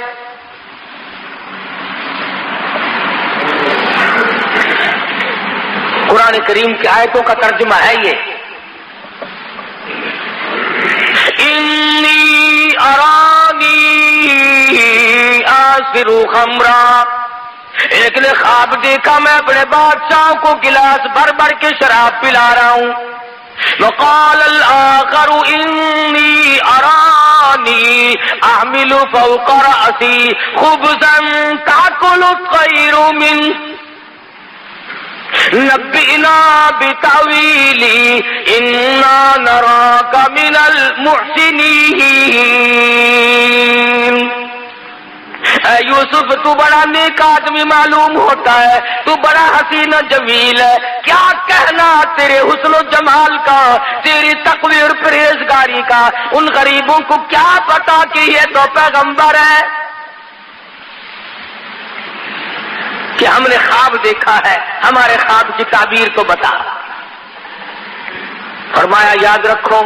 قرآن کریم کی آیتوں کا ترجمہ ہے یہ، انی ارانی آسر خمرا. ایک نے خواب دیکھا میں اپنے بادشاہ کو گلاس بھر کے شراب پلا رہا ہوں. وقال الآخر انی ارانی احمل فوق رأسی خبزا تأکل الطیر منه نبئنا بتاویلی انا نراک من المحسنین. اے یوسف تو بڑا نیک آدمی معلوم ہوتا ہے، تو بڑا حسین و جمیل ہے. کیا کہنا تیرے حسن و جمال کا، تیری تقوی اور پرہیزگاری کا. ان غریبوں کو کیا پتا کہ یہ تو پیغمبر ہے، کہ ہم نے خواب دیکھا ہے، ہمارے خواب کی تعبیر تو بتا. فرمایا یاد رکھو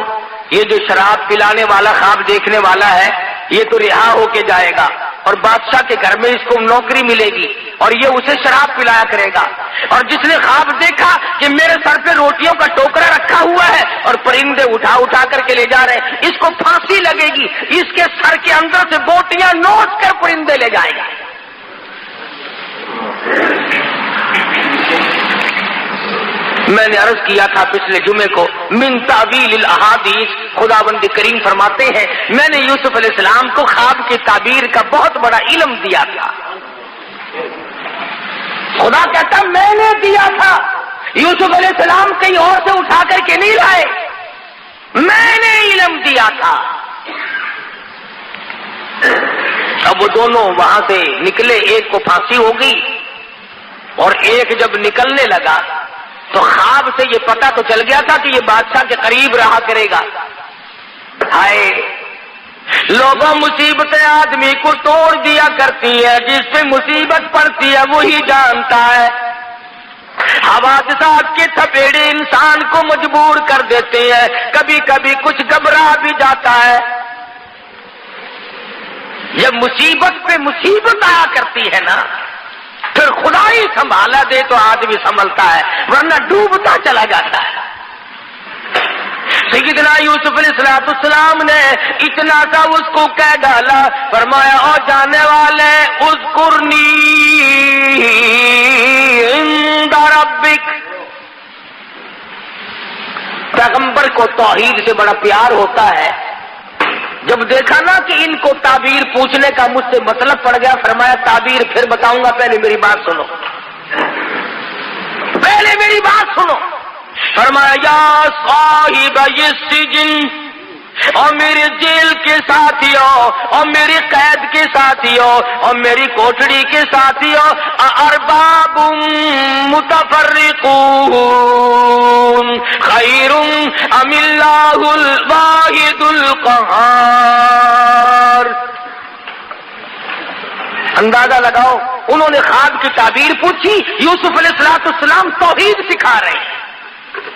یہ جو شراب پلانے والا خواب دیکھنے والا ہے یہ تو رہا ہو کے جائے گا، اور بادشاہ کے گھر میں اس کو نوکری ملے گی اور یہ اسے شراب پلایا کرے گا. اور جس نے خواب دیکھا کہ میرے سر پہ روٹیوں کا ٹوکرا رکھا ہوا ہے اور پرندے اٹھا کر کے لے جا رہے ہیں، اس کو پھانسی لگے گی، اس کے سر کے اندر سے بوٹیاں نوچ کر پرندے لے جائے گا. میں نے عرض کیا تھا پچھلے جمعے کو، من تعبیل الاحادیث، خداوند کریم فرماتے ہیں میں نے یوسف علیہ السلام کو خواب کی تعبیر کا بہت بڑا علم دیا تھا. خدا کہتا میں نے دیا تھا. یوسف علیہ السلام کہیں اور سے اٹھا کر کے نہیں لائے، میں نے علم دیا تھا. اب وہ دونوں وہاں سے نکلے، ایک کو پھانسی ہو گئی اور ایک جب نکلنے لگا تو خواب سے یہ پتہ تو چل گیا تھا کہ یہ بادشاہ کے قریب رہا کرے گا. ہائے لوگوں، مصیبتیں آدمی کو توڑ دیا کرتی ہے، جس پہ مصیبت پڑتی ہے وہی جانتا ہے. حوادثات کے تھپیڑے انسان کو مجبور کر دیتے ہیں، کبھی کبھی کچھ گھبرا بھی جاتا ہے۔ جب مصیبت پہ مصیبت آیا کرتی ہے نا، پھر خدا ہی سنبھالا دے تو آدمی سنبھلتا ہے، ورنہ ڈوبتا چلا جاتا ہے۔ سیدنا یوسف علیہ السلام نے اتنا سا اس کو کہہ ڈالا، فرمایا او جانے والے اذکرنی عند ربک۔ پیغمبر کو توحید سے بڑا پیار ہوتا ہے، جب دیکھا نا کہ ان کو تعبیر پوچھنے کا مجھ سے مطلب پڑ گیا، فرمایا تعبیر پھر بتاؤں گا، پہلے میری بات سنو، پہلے میری بات سنو۔ فرمایا یا صاحب السجن، اور میرے جیل کے ساتھیوں، اور میری قید کے ساتھیوں، اور میری کوٹڑی کے ساتھیوں، ارباب متفرقون خیر ام اللہ الواحد القہار۔ اندازہ لگاؤ، انہوں نے خواب کی تعبیر پوچھی، یوسف علیہ السلام توحید سکھا رہے ہیں۔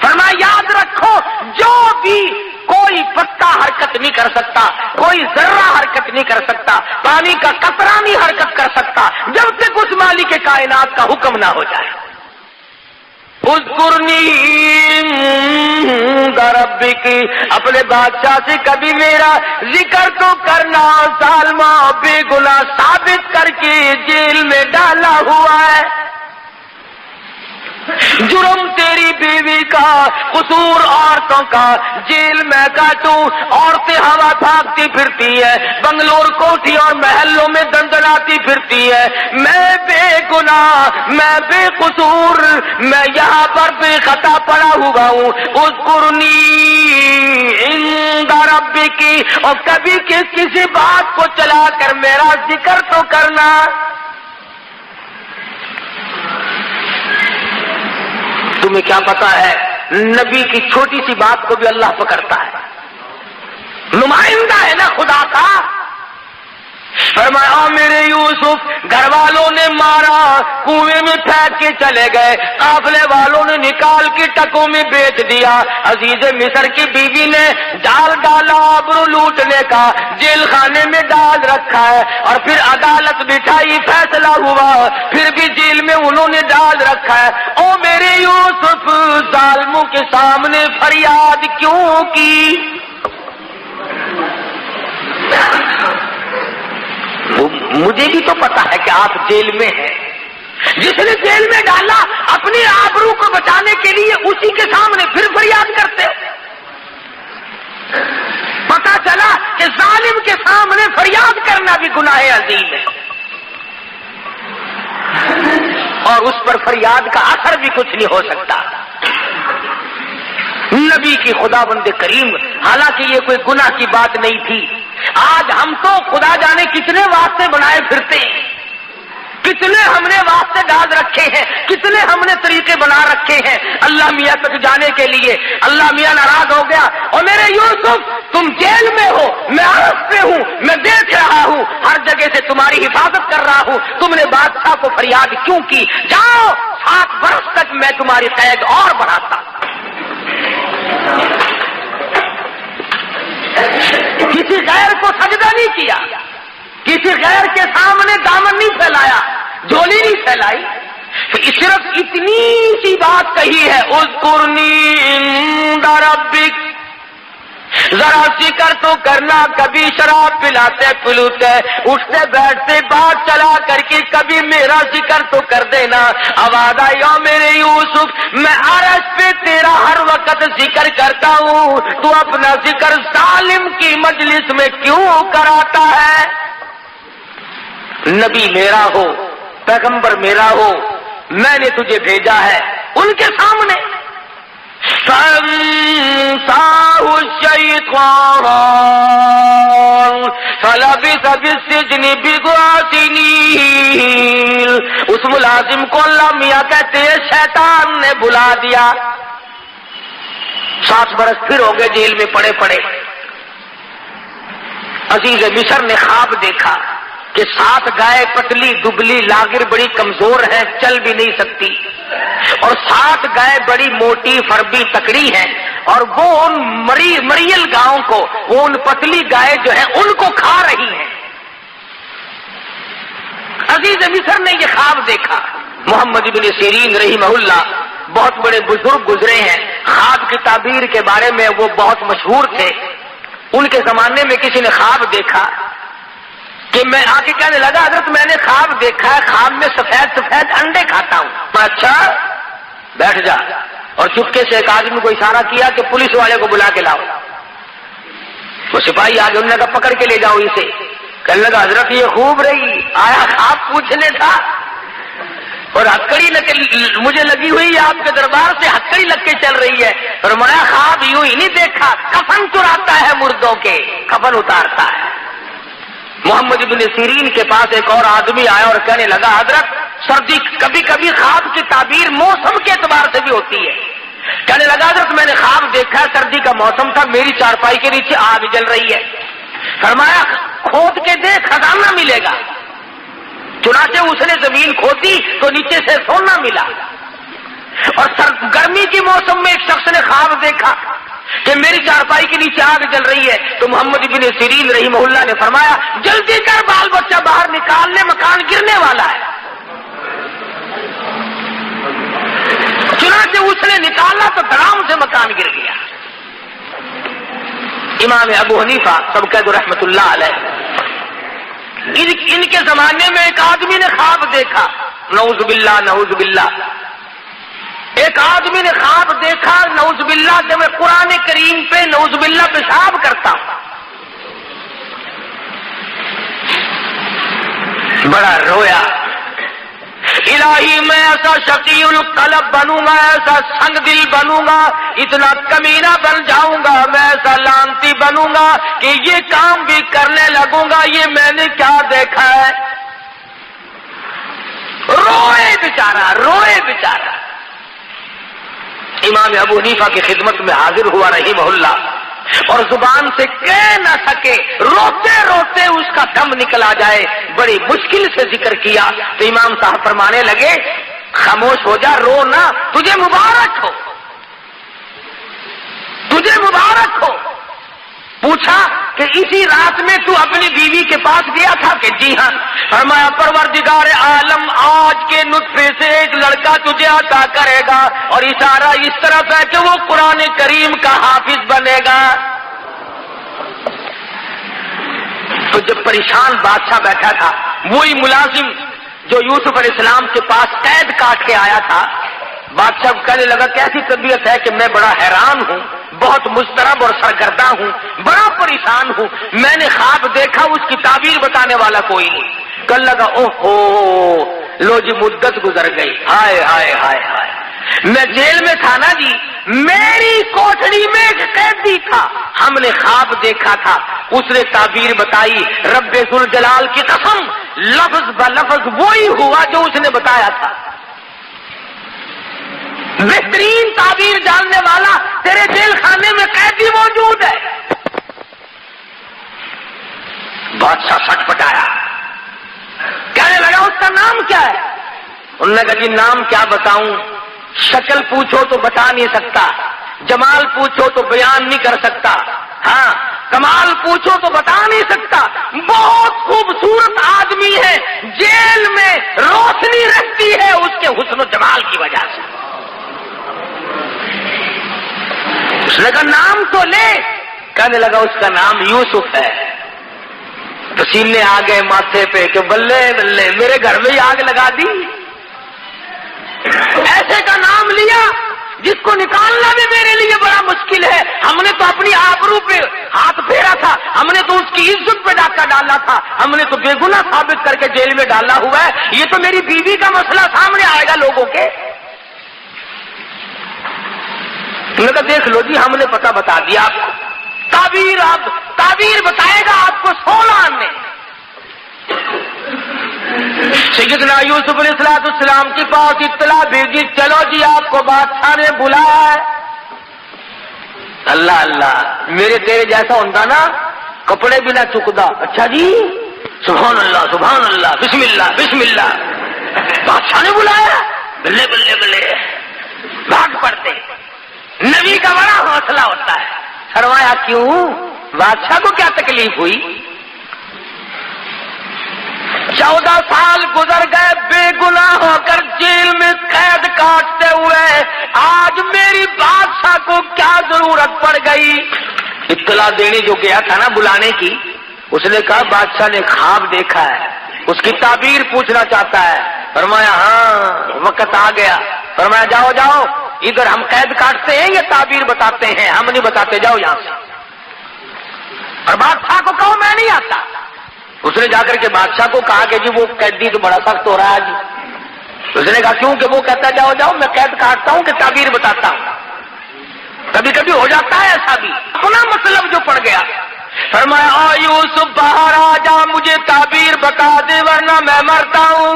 فرمایا یاد رکھو، جو بھی کوئی پتا حرکت نہیں کر سکتا، کوئی ذرہ حرکت نہیں کر سکتا، پانی کا قطرہ نہیں حرکت کر سکتا جب تک اس مالک کائنات کا حکم نہ ہو جائے۔ اذکرنی عند ربک، اپنے بادشاہ سے کبھی میرا ذکر تو کرنا، ظالمہ بے گناہ ثابت کر کے جیل میں ڈالا ہوا ہے، جرم تیری بیوی کا، قصور عورتوں کا، جیل میں کاٹوں، عورتیں ہوا بھاگتی پھرتی ہے، بنگلور کوٹھی اور محلوں میں دندناتی پھرتی ہے، میں بے گناہ، میں بے قصور، میں یہاں پر بے خطا پڑا ہوا ہوں۔ اذکرنی عند ربک، اور کبھی کسی بات کو چلا کر میرا ذکر تو کرنا۔ تمہیں کیا پتا ہے، نبی کی چھوٹی سی بات کو بھی اللہ پکڑتا ہے، نمائندہ ہے نا خدا کا۔ فرمایا میرے یوسف، گھر والوں نے مارا، کنویں میں پھینک کے چلے گئے، قافلے والوں نے نکال کے ٹکوں میں بیچ دیا، عزیز مصر کی بیوی نے جال ڈالا آبرو لوٹنے کا، جیل خانے میں ڈال رکھا ہے، اور پھر عدالت بٹھائی، فیصلہ ہوا، پھر بھی جیل میں انہوں نے ڈال رکھا ہے۔ او میرے یوسف، ظالموں کے سامنے فریاد کیوں کی؟ مجھے بھی تو پتا ہے کہ آپ جیل میں ہیں، جس نے جیل میں ڈالا اپنی آبرو کو بچانے کے لیے اسی کے سامنے پھر فریاد کرتے ہو۔ پتا چلا کہ ظالم کے سامنے فریاد کرنا بھی گناہ عظیم ہے، اور اس پر فریاد کا اثر بھی کچھ نہیں ہو سکتا۔ نبی کی خدا بند کریم، حالانکہ یہ کوئی گناہ کی بات نہیں تھی، آج ہم تو خدا جانے کتنے واسطے بنائے پھرتے ہیں، کتنے ہم نے واسطے ڈال رکھے ہیں، کتنے ہم نے طریقے بنا رکھے ہیں اللہ میاں تک جانے کے لیے۔ اللہ میاں ناراض ہو گیا، اور میرے یوسف تم جیل میں ہو، میں عرف پہ ہوں، میں دیکھ رہا ہوں، ہر جگہ سے تمہاری حفاظت کر رہا ہوں، تم نے بادشاہ کو فریاد کیوں کی؟ جاؤ، 7 برس تک میں تمہاری قید اور بڑھاتا۔ کسی غیر کو سجدہ نہیں کیا، کسی غیر کے سامنے دامن نہیں پھیلایا، جھولی نہیں پھیلائی، صرف اتنی سی بات کہی ہے، اذکرنی عند ربک، ذرا ذکر تو کرنا۔ کبھی شراب پلاتے پلوتے اٹھتے بیٹھتے بات چلا کر کے کبھی میرا ذکر تو کر دینا۔ آواز آئی او میرے یوسف، میں عرش پہ تیرا ہر وقت ذکر کرتا ہوں، تو اپنا ذکر ظالم کی مجلس میں کیوں کراتا ہے؟ نبی میرا ہو، پیغمبر میرا ہو، میں نے تجھے بھیجا ہے ان کے سامنے۔ فَأَنسَاهُ الشَّيْطَانُ فَلَبِثَ فِي السِّجْنِ بِضْعَ سِنِينَ، اس ملازم کو اللہ میاں کہتے ہیں شیطان نے بلا دیا، 7 برس پھر ہو گئے جیل میں پڑے پڑے۔ عزیز مصر نے خواب دیکھا کہ 7 گائے پتلی دبلی لاغر بڑی کمزور ہیں، چل بھی نہیں سکتی، اور 60 گائے بڑی موٹی فربی تکڑی ہیں، اور وہ ان مریل گاؤں کو، وہ ان پتلی گائے جو ہیں ان کو کھا رہی ہیں۔ عزیز مصر نے یہ خواب دیکھا۔ محمد ابن سیرین رحمہ اللہ بہت بڑے بزرگ گزرے ہیں، خواب کی تعبیر کے بارے میں وہ بہت مشہور تھے۔ ان کے زمانے میں کسی نے خواب دیکھا کہ میں آ کے کہنے لگا حضرت میں نے خواب دیکھا ہے، خواب میں سفید سفید انڈے کھاتا ہوں۔ اچھا بیٹھ جا، اور چپکے سے ایک آدمی کو اشارہ کیا کہ پولیس والے کو بلا کے لاؤ۔ وہ سپاہی آگے انہوں نے کہا پکڑ کے لے جاؤ اسے۔ کہنے لگا حضرت یہ خوب رہی، آیا خواب پوچھنے تھا اور ہتکڑی مجھے لگی ہوئی آپ کے دربار سے ہتکڑی لگ کے چل رہی ہے۔ فرمایا خواب یوں ہی نہیں دیکھا، کفن چراتا ہے مردوں کے، کفن اتارتا ہے۔ محمد ابن سیرین کے پاس ایک اور آدمی آیا اور کہنے لگا حضرت سردی کبھی کبھی خواب کی تعبیر موسم کے اعتبار سے بھی ہوتی ہے۔ کہنے لگا حضرت میں نے خواب دیکھا، سردی کا موسم تھا، میری چارپائی کے نیچے آگ جل رہی ہے۔ فرمایا کھود کے دیکھ خزانہ ملے گا۔ چنانچہ اس نے زمین کھودی تو نیچے سے سونا ملا۔ اور گرمی کی موسم میں ایک شخص نے خواب دیکھا کہ میری چارپائی کے نیچے آگ جل رہی ہے، تو محمد ابن سیرین رحمہ اللہ نے فرمایا جلدی کر بال بچہ باہر نکال لے، مکان گرنے والا ہے۔ چنانچہ اس نے نکالا تو دھڑام سے مکان گر گیا۔ امام ابو حنیفہ سبقت رحمت اللہ علیہ، ان کے زمانے میں ایک آدمی نے خواب دیکھا، نعوذ باللہ نعوذ باللہ، ایک آدمی نے خواب دیکھا نعوذ باللہ کہ میں قرآن کریم پہ نعوذ باللہ پیشاب کرتا ہوں۔ بڑا رویا، الہی میں ایسا شقی القلب بنوں گا، ایسا سنگ دل بنوں گا، اتنا کمینہ بن جاؤں گا، میں ایسا لانتی بنوں گا کہ یہ کام بھی کرنے لگوں گا۔ یہ میں نے کیا دیکھا ہے؟ روئے بیچارہ، روئے بیچارہ۔ امام ابو حنیفہ کی خدمت میں حاضر ہوا رحمہ اللہ، اور زبان سے کہہ نہ سکے، روتے روتے اس کا دم نکل آ جائے، بڑی مشکل سے ذکر کیا تو امام صاحب فرمانے لگے خاموش ہو جا، رو نہ، تجھے مبارک ہو، تجھے مبارک ہو۔ پوچھا کہ اسی رات میں تو اپنی بیوی کے پاس گیا تھا؟ کہ جی ہاں۔ فرمایا پروردگار عالم آج کے نطفے سے ایک لڑکا تجھے عطا کرے گا، اور اشارہ اس طرف ہے کہ وہ قرآن کریم کا حافظ بنے گا۔ تو جب پریشان بادشاہ بیٹھا تھا، وہی ملازم جو یوسف علیہ السلام کے پاس قید کاٹ کے آیا تھا، بادشاہ کہنے لگا کیسی طبیعت ہے کہ میں بڑا حیران ہوں، بہت مضطرب اور سرگرداں ہوں، بڑا پریشان ہوں، میں نے خواب دیکھا، اس کی تعبیر بتانے والا کوئی نہیں۔ کہنے لگا اوہو لو جی مدت گزر گئی، ہائے ہائے ہائے ہائے، میں جیل میں تھا نا جی، میری کوٹھڑی میں ایک قیدی تھا، ہم نے خواب دیکھا تھا، اس نے تعبیر بتائی، رب ذوالجلال کی قسم لفظ بلفظ وہی ہوا جو اس نے بتایا تھا۔ بہترین تعبیر جاننے والا تیرے جیل خانے میں قیدی موجود ہے۔ بادشاہ سٹ پٹایا، کہنے لگا اس کا نام کیا ہے؟ انہوں نے کہا جی نام کیا بتاؤں، شکل پوچھو تو بتا نہیں سکتا، جمال پوچھو تو بیان نہیں کر سکتا، ہاں کمال پوچھو تو بتا نہیں سکتا، بہت خوبصورت آدمی ہے، جیل میں روشنی رہتی ہے اس کے حسن و جمال کی وجہ سے۔ اس نے کہا نام تو لے، کہنے لگا اس کا نام یوسف ہے۔ پسینے آ گئے ماتھے پہ کہ بلے بلے میرے گھر میں ہی آگ لگا دی، ایسے کا نام لیا جس کو نکالنا بھی میرے لیے بڑا مشکل ہے، ہم نے تو اپنی آبرو پہ ہاتھ پھیرا تھا، ہم نے تو اس کی عزت پہ ڈاکہ ڈالا تھا، ہم نے تو بے گناہ ثابت کر کے جیل میں ڈالا ہوا ہے، یہ تو میری بیوی کا مسئلہ سامنے آئے گا لوگوں کے۔ انہوں نے کہا دیکھ لو جی ہم نے پتہ بتا دیا آپ کو، تعبیر بتائے گا آپ کو 16 میں۔ سیدنا یوسف علیہ السلام کے پاس اطلاع بھیجی، چلو جی آپ کو بادشاہ نے بلایا ہے۔ اللہ اللہ، میرے تیرے جیسا ہوتا نا کپڑے بھی نہ چکدا، اچھا جی سبحان اللہ بسم اللہ بسم اللہ، بادشاہ نے بلایا، بلے بلے بلے بھاگ پڑتے. نبی کا بڑا حوصلہ ہوتا ہے. فرمایا کیوں؟ بادشاہ کو کیا تکلیف ہوئی؟ 14 سال گزر گئے بے گناہ ہو کر جیل میں قید کاٹتے ہوئے. آج میری بادشاہ کو کیا ضرورت پڑ گئی؟ اطلاع دینے جو گیا تھا نا بلانے کی، اس نے کہا بادشاہ نے خواب دیکھا ہے، اس کی تعبیر پوچھنا چاہتا ہے. فرمایا ہاں وقت آ گیا. فرمایا جاؤ جاؤ، ادھر ہم قید کاٹتے ہیں یا تعبیر بتاتے ہیں؟ ہم نہیں بتاتے، جاؤ یہاں سے. اور بادشاہ کو کہو میں نہیں آتا. اس نے جا کر کے بادشاہ کو کہا کہ جی وہ قیدی تو بڑا سخت ہو رہا ہے جی. اس نے کہا کیوں؟ کہ وہ کہتا جاؤ جاؤ میں قید کاٹتا ہوں کہ تعبیر بتاتا ہوں. کبھی کبھی ہو جاتا ہے ایسا بھی، اپنا مطلب جو پڑ گیا. فرمایا آ یوسف باہر آ جا، مجھے تعبیر بتا دے ورنہ میں مرتا ہوں.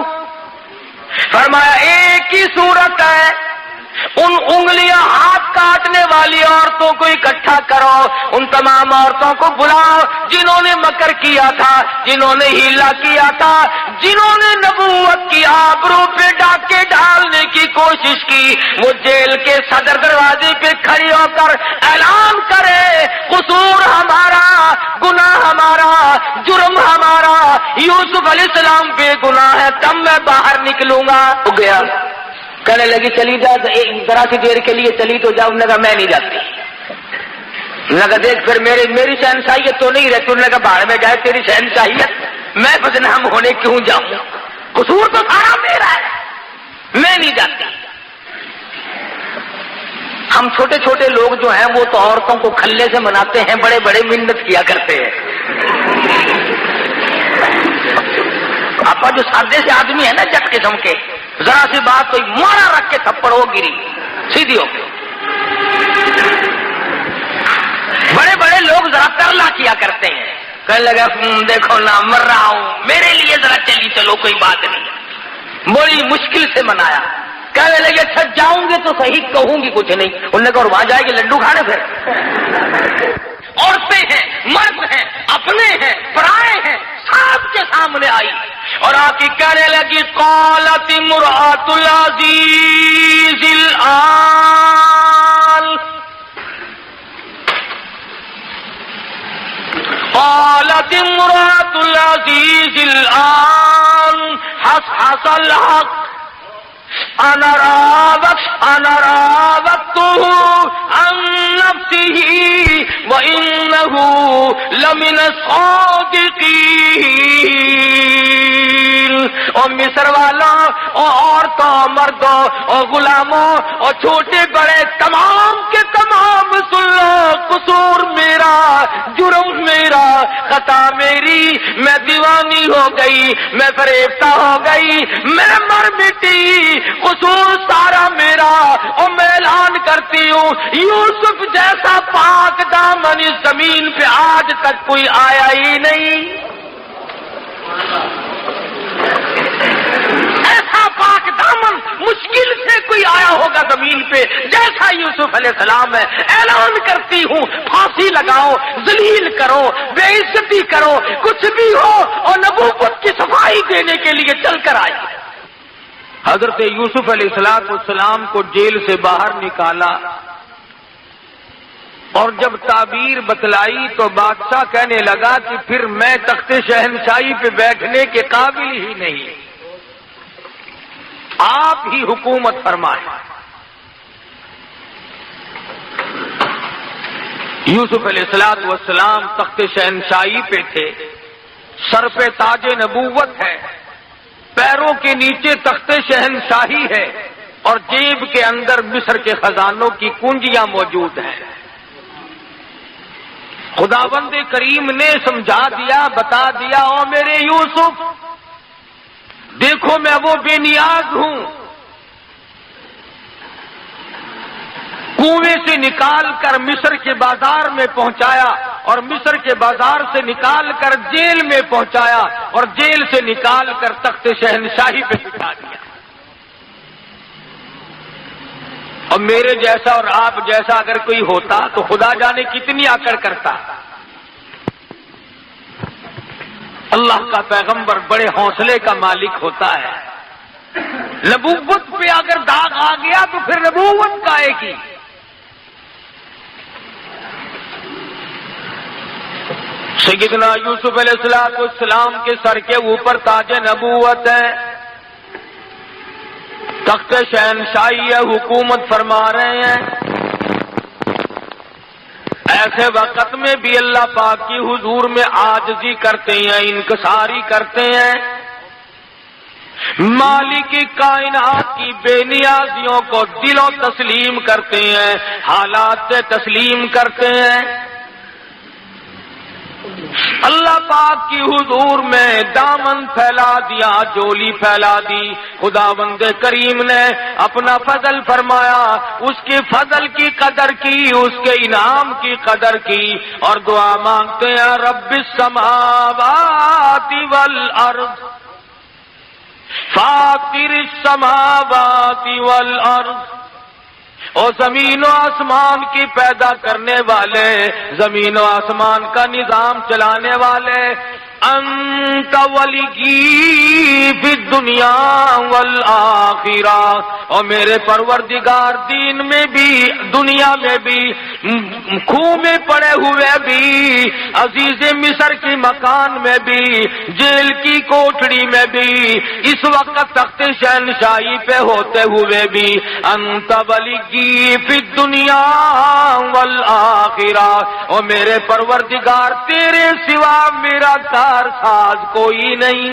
فرمایا ایک ہی صورت ہے، ان انگلیاں ہاتھ کاٹنے والی عورتوں کو اکٹھا کرو، ان تمام عورتوں کو بلاؤ جنہوں نے مکر کیا تھا، جنہوں نے ہیلا کیا تھا، جنہوں نے نبوت کی آبرو پہ ڈاکے ڈالنے کی کوشش کی. وہ جیل کے صدر دروازے پہ کھڑی ہو کر اعلان کرے قصور ہمارا، گناہ ہمارا، جرم ہمارا، یوسف علیہ السلام بے گناہ ہے، تب میں باہر نکلوں گا. ہو گیا. کہنے لگی چلی جا، ذرا سی دیر کے لیے چلی تو جاؤ. انہوں نے کہا میں نہیں جاتی. انہوں نے کہا دیکھ پھر میری شہنشاہیت تو نہیں رہتی. انہوں نے کہا باہر میں جائے تیری شہنشاہیت، میں بدنام ہونے کیوں جاؤں؟ قصور تو سارا میرا ہے، میں نہیں جاتی. ہم چھوٹے چھوٹے لوگ جو ہیں وہ تو عورتوں کو کھلے سے مناتے ہیں، بڑے بڑے منت کیا کرتے ہیں. آپ جو سادے سے آدمی ہے نا جٹ قسم کے، ذرا سی بات تو مارا رکھ کے تھپڑ ہو گری سیدھی ہو گئی. بڑے بڑے لوگ ذرا ترلا کیا کرتے ہیں. کہنے لگا دیکھو نا مر رہا ہوں، میرے لیے ذرا چلی چلو کوئی بات نہیں. بڑی مشکل سے منایا. کہنے لگے اچھا جاؤں گے تو صحیح، کہوں گی کچھ نہیں. انہوں نے کہا اور وہاں جائے گی لڈو کھانے پھر. عورتیں ہیں، مرد ہیں، اپنے ہیں، پرائے ہیں، سب کے سامنے آئی اور آ کے کہنے لگی قالت امرأۃ العزیز الآن، قالت امرأۃ العزیز الآن حصحص الحق انا راودته عن نفسه وانه لمن الصادقین. اور مصر والوں اور عورتوں، مردوں اور غلاموں اور چھوٹے بڑے تمام کے تمام سن لو، قصور میرا، جرم میرا، خطا میری، میں دیوانی ہو گئی، میں فریفتہ ہو گئی، میں مر مٹی، قصور سارا میرا. اور میں اعلان کرتی ہوں یوسف جیسا پاک دامن اس زمین پہ آج تک کوئی آیا ہی نہیں. ایسا پاک دامن مشکل سے کوئی آیا ہوگا زمین پہ جیسا یوسف علیہ السلام ہے. اعلان کرتی ہوں پھانسی لگاؤ، ذلیل کرو، بے عزتی کرو، کچھ بھی ہو، اور نبوت کی صفائی دینے کے لیے چل کر آئی. حضرت یوسف علیہ السلام کو جیل سے باہر نکالا اور جب تعبیر بتلائی تو بادشاہ کہنے لگا کہ پھر میں تخت شہنشاہی پہ بیٹھنے کے قابل ہی نہیں، آپ ہی حکومت فرمائیں. یوسف علیہ السلام تخت شہنشاہی پہ تھے، سر پہ تاج نبوت ہے، پیروں کے نیچے تخت شہنشاہی ہے اور جیب کے اندر مصر کے خزانوں کی کنجیاں موجود ہیں. خداوند کریم نے سمجھا دیا، بتا دیا، او میرے یوسف دیکھو میں وہ بے نیاز ہوں، کنویں سے نکال کر مصر کے بازار میں پہنچایا اور مصر کے بازار سے نکال کر جیل میں پہنچایا اور جیل سے نکال کر تخت شہنشاہی پہ بٹھا دیا. اور میرے جیسا اور آپ جیسا اگر کوئی ہوتا تو خدا جانے کتنی آکڑ کرتا. اللہ کا پیغمبر بڑے حوصلے کا مالک ہوتا ہے. نبوت پہ اگر داغ آ گیا تو پھر نبوت کائے کی؟ سیدنا یوسف علیہ السلام کے سر کے اوپر تاج نبوت ہے، تخت شہنشاہی ہے، حکومت فرما رہے ہیں۔ ایسے وقت میں بھی اللہ پاک کی حضور میں عاجزی کرتے ہیں، انکساری کرتے ہیں، مالک کائنات کی بے نیازیوں کو دلوں تسلیم کرتے ہیں، حالات سے تسلیم کرتے ہیں۔ اللہ پاک کی حضور میں دامن پھیلا دیا، جولی پھیلا دی۔ خداوند کریم نے اپنا فضل فرمایا، اس کے فضل کی قدر کی، اس کے انعام کی قدر کی، اور دعا مانگتے ہیں رب السماوات والارض فاطر السماوات والارض، اور زمین و آسمان کی پیدا کرنے والے، زمین و آسمان کا نظام چلانے والے، انت ولی فی الدنیا والآخرہ، اور میرے پروردگار دین میں بھی دنیا میں بھی، خوں میں پڑے ہوئے بھی، عزیز مصر کی مکان میں بھی، جیل کی کوٹڑی میں بھی، اس وقت تخت شہنشاہی پہ ہوتے ہوئے بھی، انت ولی فی الدنیا والآخرہ، اور میرے پروردگار تیرے سوا میرا ساز کوئی نہیں۔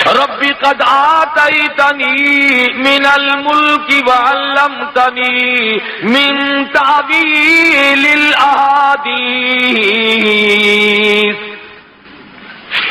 ربی قد آتیتنی من الملک وعلمتنی من تعویل الاحادیث،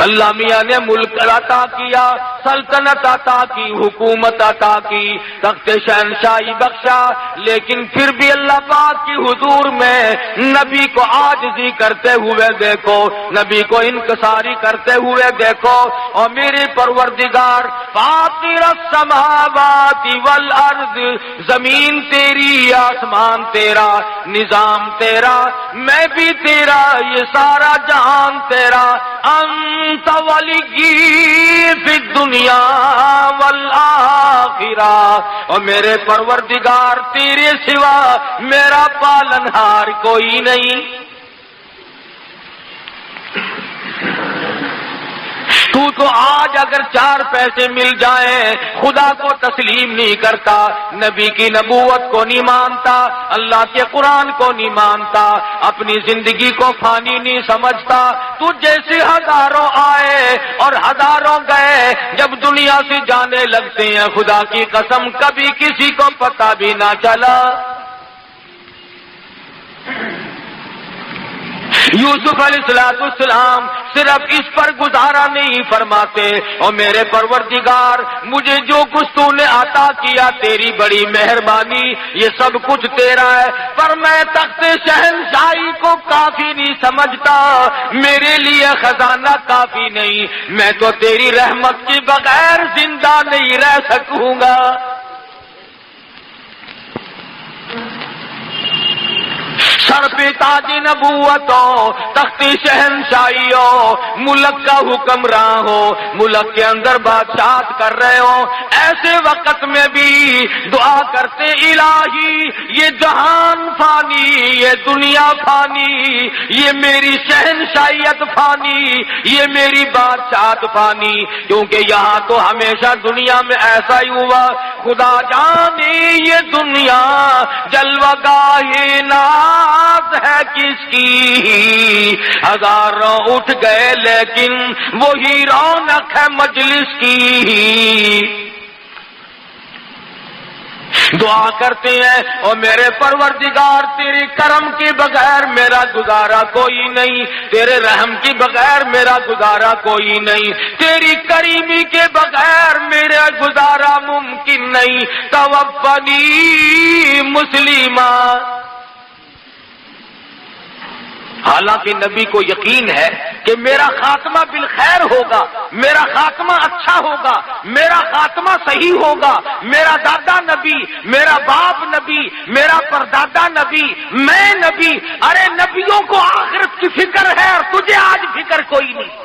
اللہ میاں نے ملک عطا کیا، سلطنت عطا کی، حکومت عطا کی، تخت شہنشاہی بخشا، لیکن پھر بھی اللہ پاک کی حضور میں نبی کو عاجزی کرتے ہوئے دیکھو، نبی کو انکساری کرتے ہوئے دیکھو۔ اور میرے پروردگار فاطر السماوات والارض، زمین تیری، آسمان تیرا، نظام تیرا، میں بھی تیرا، یہ سارا جہان تیرا، انت ولی فی الدنیا والآخرہ، اور میرے پروردگار تیرے سوا میرا پالنہار کوئی نہیں۔ تو آج اگر 4 پیسے مل جائیں خدا کو تسلیم نہیں کرتا، نبی کی نبوت کو نہیں مانتا، اللہ کے قرآن کو نہیں مانتا، اپنی زندگی کو فانی نہیں سمجھتا، تو جیسے ہزاروں آئے اور ہزاروں گئے، جب دنیا سے جانے لگتے ہیں خدا کی قسم کبھی کسی کو پتہ بھی نہ چلا۔ یوسف علیہ السلام صرف اس پر گزارا نہیں فرماتے، اور میرے پروردگار مجھے جو کچھ تو نے عطا کیا تیری بڑی مہربانی، یہ سب کچھ تیرا ہے، پر میں تخت شہنشاہی کو کافی نہیں سمجھتا، میرے لیے خزانہ کافی نہیں، میں تو تیری رحمت کے بغیر زندہ نہیں رہ سکوں گا۔ سر پہ تاج نبوت ہو، تخت شہنشاہی ہو، ملک کا حکمراں ہو، ملک کے اندر بادشاہت کر رہے ہو، ایسے وقت میں بھی دعا کرتے الہی یہ جہان فانی، یہ دنیا فانی، یہ میری شہنشاہیت فانی، یہ میری بادشاہت فانی، کیونکہ یہاں تو ہمیشہ دنیا میں ایسا ہی ہوا، خدا جانے یہ دنیا جلوہ گاہ ناز ہے کس کی، ہزاروں اٹھ گئے لیکن وہی رونق ہے مجلس کی۔ دعا کرتے ہیں اور میرے پروردگار تیرے کرم کے بغیر میرا گزارا کوئی نہیں، تیرے رحم کے بغیر میرا گزارا کوئی نہیں، تیری کریمی کے بغیر میرا گزارا ممکن نہیں، توفنی مسلمہ۔ حالانکہ نبی کو یقین ہے کہ میرا خاتمہ بالخیر ہوگا، میرا خاتمہ اچھا ہوگا، میرا خاتمہ صحیح ہوگا، میرا دادا نبی، میرا باپ نبی، میرا پردادا نبی، میں نبی، ارے نبیوں کو آخرت کی فکر ہے اور تجھے آج فکر کوئی نہیں۔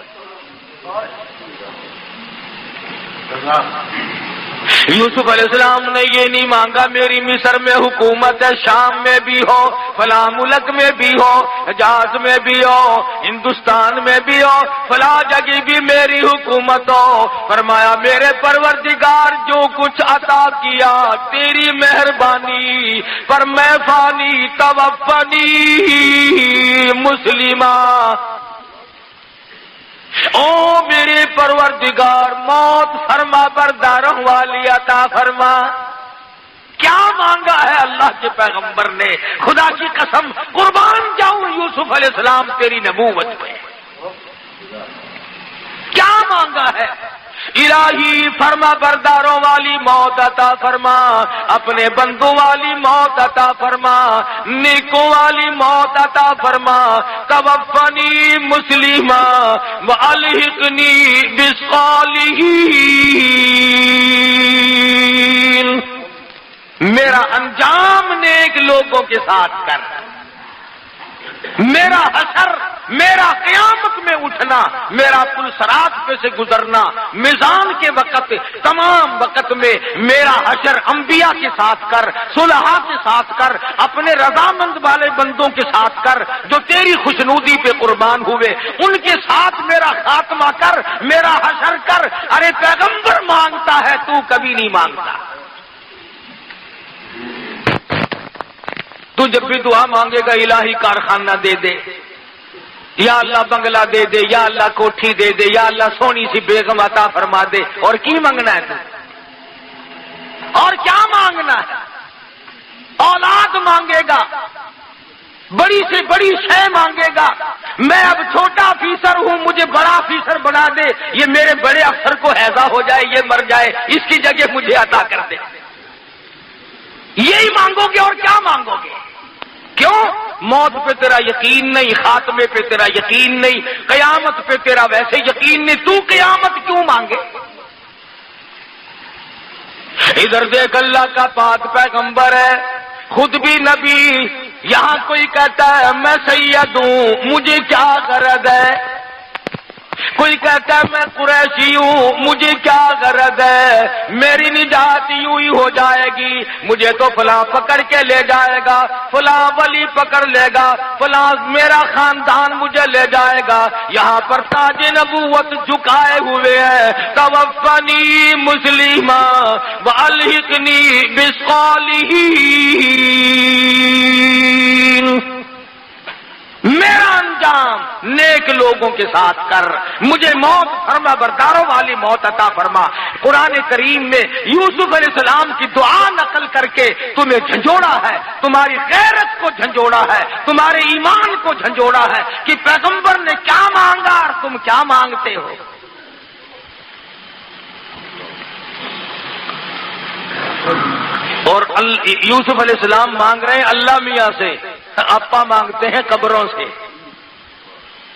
یوسف علیہ السلام نے یہ نہیں مانگا میری مصر میں حکومت ہے، شام میں بھی ہو، فلاں ملک میں بھی ہو، حجاز میں بھی ہو، ہندوستان میں بھی ہو، فلاں جگہ بھی میری حکومت ہو۔ فرمایا میرے پروردگار جو کچھ عطا کیا تیری مہربانی، پر میں فانی توفنی مسلمہ، او میرے پروردگار موت فرما برداروں والی عطا فرما۔ کیا مانگا ہے اللہ کے پیغمبر نے؟ خدا کی قسم قربان جاؤں یوسف علیہ السلام تیری نبوت میں، کیا مانگا ہے؟ الہی فرما برداروں والی موت عطا فرما، اپنے بندوں والی موت عطا فرما، نیکوں والی موت عطا فرما۔ توفنی مسلمہ والحقنی بالصالحین، میرا انجام نیک لوگوں کے ساتھ کر، میرا حشر، میرا قیامت میں اٹھنا، میرا پل صراط پہ سے گزرنا، میزان کے وقت، تمام وقت میں میرا حشر انبیاء کے ساتھ کر، صلحاء کے ساتھ کر، اپنے رضامند والے بندوں کے ساتھ کر جو تیری خوشنودی پہ قربان ہوئے، ان کے ساتھ میرا خاتمہ کر، میرا حشر کر۔ ارے پیغمبر مانگتا ہے، تو کبھی نہیں مانگتا۔ تو جب بھی دعا مانگے گا الہی کارخانہ دے دے، یا اللہ بنگلہ دے دے، یا اللہ کوٹھی دے دے، یا اللہ سونی سی بیگم عطا فرما دے، اور کی مانگنا ہے تو؟ اور کیا مانگنا ہے؟ اولاد مانگے گا، بڑی سے بڑی شے مانگے گا، میں اب چھوٹا آفیسر ہوں مجھے بڑا آفیسر بنا دے، یہ میرے بڑے افسر کو ہیضہ ہو جائے، یہ مر جائے، اس کی جگہ مجھے عطا کر دے، یہی مانگو گے اور کیا مانگو گے؟ کیوں؟ موت پہ تیرا یقین نہیں، خاتمے پہ تیرا یقین نہیں، قیامت پہ تیرا ویسے یقین نہیں، تو قیامت کیوں مانگے؟ ادھر دیکھ اللہ کا پاک پیغمبر ہے، خود بھی نبی، یہاں کوئی کہتا ہے میں سید ہوں مجھے کیا غرض ہے، کوئی کہتا ہے میں قریشی ہوں مجھے کیا غرض ہے، میری نجات یوں ہی ہو جائے گی، مجھے تو فلاں پکڑ کے لے جائے گا، فلاں ولی پکڑ لے گا، فلاں میرا خاندان مجھے لے جائے گا۔ یہاں پر تاج نبوت جھکائے ہوئے ہیں، توفنی مسلمہ والحقنی بالصالحین، میرا انجام نیک لوگوں کے ساتھ کر، مجھے موت فرما برداروں والی موت عطا فرما۔ قرآن کریم میں یوسف علیہ السلام کی دعا نقل کر کے تمہیں جھنجھوڑا ہے، تمہاری غیرت کو جھنجھوڑا ہے، تمہارے ایمان کو جھنجھوڑا ہے کہ پیغمبر نے کیا مانگا اور تم کیا مانگتے ہو۔ اور یوسف علیہ السلام مانگ رہے ہیں اللہ میاں سے، آپا مانگتے ہیں قبروں سے،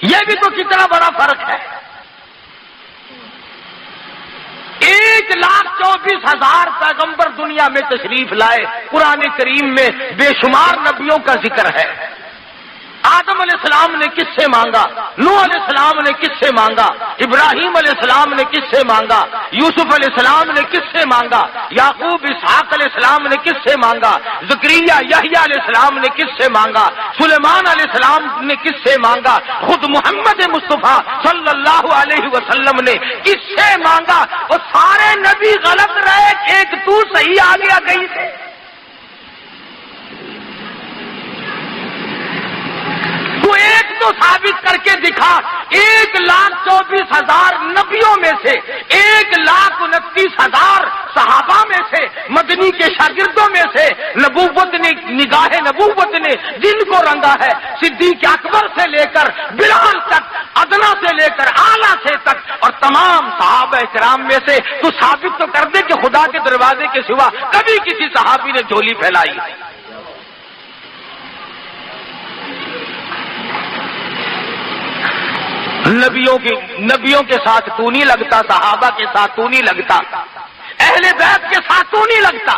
یہ بھی تو کتنا بڑا فرق ہے۔ 1,24,000 پیغمبر دنیا میں تشریف لائے، قرآن کریم میں بے شمار نبیوں کا ذکر ہے۔ آدم علیہ السلام نے کس سے مانگا، نوح علیہ السلام نے کس سے مانگا، ابراہیم علیہ السلام نے کس سے مانگا، یوسف علیہ السلام نے کس سے مانگا، یعقوب اسحاق علیہ السلام نے کس سے مانگا، زکریا یحییٰ علیہ السلام نے کس سے مانگا، سلیمان علیہ السلام نے کس سے مانگا، خود محمد مصطفیٰ صلی اللہ علیہ وسلم نے کس سے مانگا؟ اور سارے نبی غلط رہے، ایک تو صحیح آ گیا کہیں سے۔ تو ایک تو ثابت کر کے دکھا، 1,24,000 نبیوں میں سے 1,29,000 صحابہ میں سے، مدنی کے شاگردوں میں سے نبوت نے، نگاہ نبوت نے جن کو رنگا ہے، صدیق اکبر سے لے کر بلال تک، ادنا سے لے کر اعلیٰ سے تک، اور تمام صحابہ کرام میں سے تو ثابت تو کر دے کہ خدا کے دروازے کے سوا کبھی کسی صحابی نے جھولی پھیلائی۔ نبیوں کے ساتھ تو نہیں لگتا، صحابہ کے ساتھ تو نہیں لگتا، اہل بیت کے ساتھ تو نہیں لگتا۔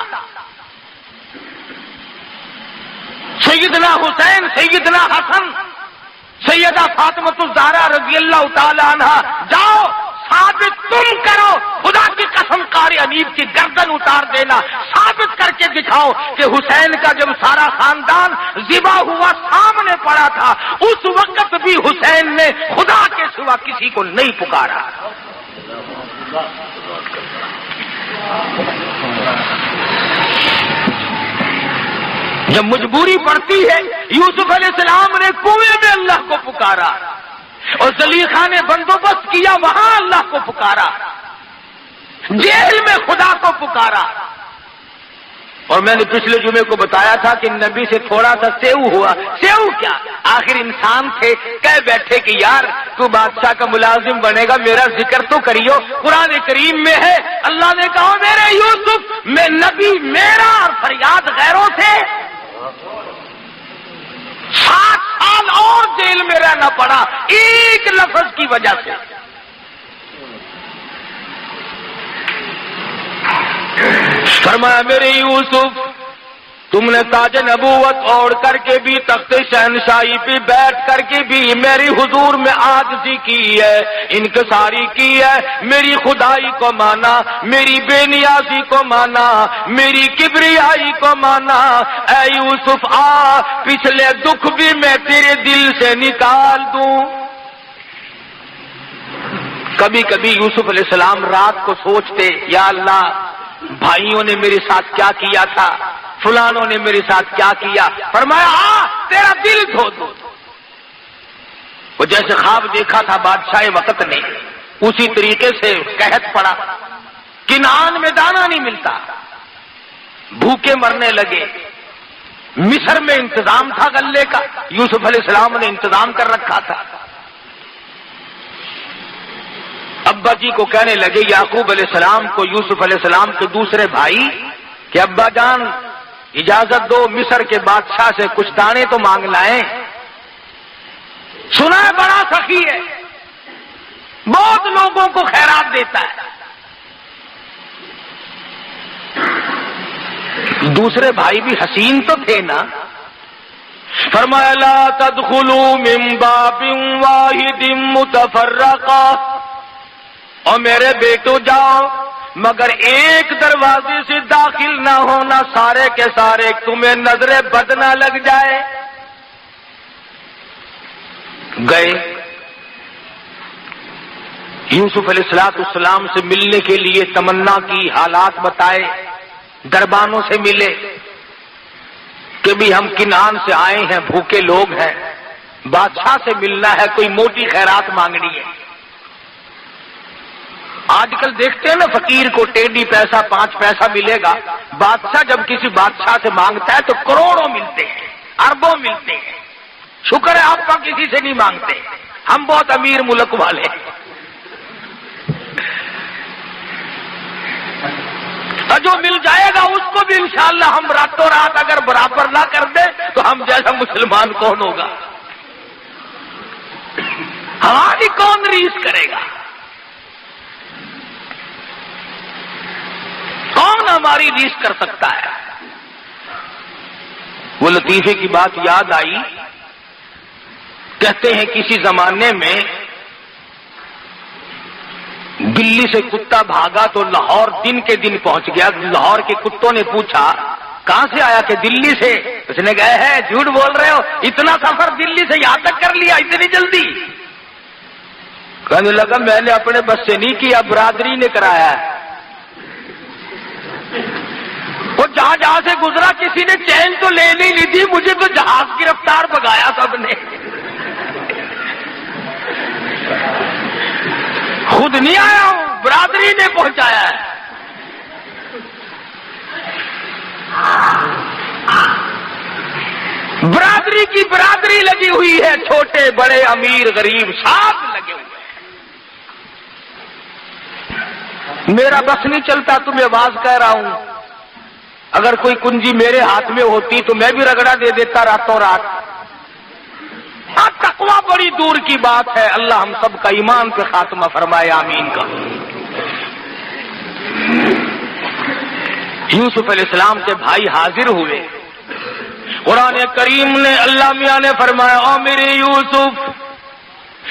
سیدنا حسین، سیدنا حسن، سیدہ فاطمہ الزہرا رضی اللہ تعالی عنہا، جاؤ ثابت تم کرو، خدا کی قسم قاری انیب کی گردن اتار دینا، ثابت کر کے دکھاؤ کہ حسین کا جب سارا خاندان ذبح ہوا سامنے پڑا تھا، اس وقت بھی حسین نے خدا کے سوا کسی کو نہیں پکارا۔ جب مجبوری پڑتی ہے، یوسف علیہ السلام نے کنویں میں اللہ کو پکارا، اور زلیخا نے بندوبست کیا وہاں اللہ کو پکارا، جیل میں خدا کو پکارا۔ اور میں نے پچھلے جمعے کو بتایا تھا کہ نبی سے تھوڑا سا سیو ہوا، سیو کیا، آخر انسان تھے، کہہ بیٹھے کہ یار تو بادشاہ کا ملازم بنے گا، میرا ذکر تو کریو۔ قرآن کریم میں ہے، اللہ نے کہا میرے یوسف، میں نبی میرا اور فریاد غیروں سے 7 سال اور جیل میں رہنا پڑا ایک لفظ کی وجہ سے۔ فرمایا میرے یوسف، تم نے تاج نبوت اوڑھ کر کے بھی، تخت شہنشاہی پہ بیٹھ کر کے بھی میری حضور میں عاجزی کی ہے، انکساری کی ہے، میری خدائی کو مانا، میری بے نیازی کو مانا، میری کبریائی کو مانا۔ اے یوسف آ، پچھلے دکھ بھی میں تیرے دل سے نکال دوں۔ کبھی کبھی یوسف علیہ السلام رات کو سوچتے، یا اللہ بھائیوں نے میرے ساتھ کیا کیا تھا، فلانوں نے میرے ساتھ کیا کیا، فرمایا ہاں تیرا دل دھو دو۔ وہ جیسے خواب دیکھا تھا بادشاہ وقت نے، اسی طریقے سے قحط پڑا، کنعان میں دانا نہیں ملتا، بھوکے مرنے لگے۔ مصر میں انتظام تھا غلے کا، یوسف علیہ السلام نے انتظام کر رکھا تھا۔ ابا جی کو کہنے لگے یعقوب علیہ السلام کو، یوسف علیہ السلام کے دوسرے بھائی، کہ ابا جان اجازت دو مصر کے بادشاہ سے کچھ دانے تو مانگ لائیں، سنا ہے بڑا سخی ہے، بہت لوگوں کو خیرات دیتا ہے۔ دوسرے بھائی بھی حسین تو تھے نا، فرمایا لا تدخلوا من باب واحد متفرقا، اور میرے بیٹو جاؤ مگر ایک دروازے سے داخل نہ ہونا، سارے کے سارے تمہیں نظر بد نہ لگ جائے۔ گئے یوسف علیہ السلام سے ملنے کے لیے تمنا کی، حالات بتائے، دربانوں سے ملے کہ بھی ہم کنعان سے آئے ہیں، بھوکے لوگ ہیں، بادشاہ سے ملنا ہے، کوئی موٹی خیرات مانگنی ہے۔ آج کل دیکھتے ہیں نا فقیر کو ٹیڈی پیسہ 5 پیسہ ملے گا، بادشاہ جب کسی بادشاہ سے مانگتا ہے تو کروڑوں ملتے ہیں، اربوں ملتے ہیں۔ شکر ہے آپ کا کسی سے نہیں مانگتے، ہم بہت امیر ملک والے ہیں۔ اور جو مل جائے گا اس کو بھی انشاءاللہ ہم راتوں رات اگر برابر نہ کر دیں تو ہم جیسا مسلمان کون ہوگا؟ ہماری کون ریس کرے گا؟ کون ہماری ریس کر سکتا ہے؟ وہ لطیفے کی بات یاد آئی، کہتے ہیں کسی زمانے میں دلی سے کتا بھاگا تو لاہور دن کے دن پہنچ گیا۔ لاہور کے کتوں نے پوچھا کہاں سے آیا؟ کہ دلی سے۔ اس نے کہا ہے جھوٹ بول رہے ہو، اتنا سفر دلی سے یہاں تک کر لیا اتنی جلدی؟ کہنے لگا میں نے اپنے بس سے نہیں کیا، برادری نے کرایا ہے۔ وہ جہاں جہاں سے گزرا کسی نے چین تو لے نہیں لی تھی، مجھے تو جہاز کی رفتار بگایا سب نے، خود نہیں آیا ہوں، برادری نے پہنچایا ہے۔ برادری کی برادری لگی ہوئی ہے، چھوٹے بڑے امیر غریب سب لگے ہوئے ہیں۔ میرا بس نہیں چلتا، تمہیں آواز کہہ رہا ہوں، اگر کوئی کنجی میرے ہاتھ میں ہوتی تو میں بھی رگڑا دے دیتا راتوں رات۔ تقویٰ بڑی دور کی بات ہے، اللہ ہم سب کا ایمان پہ خاتمہ فرمائے، آمین کا۔ یوسف علیہ السلام کے بھائی حاضر ہوئے، قرآن کریم نے اللہ میاں نے فرمایا او میرے یوسف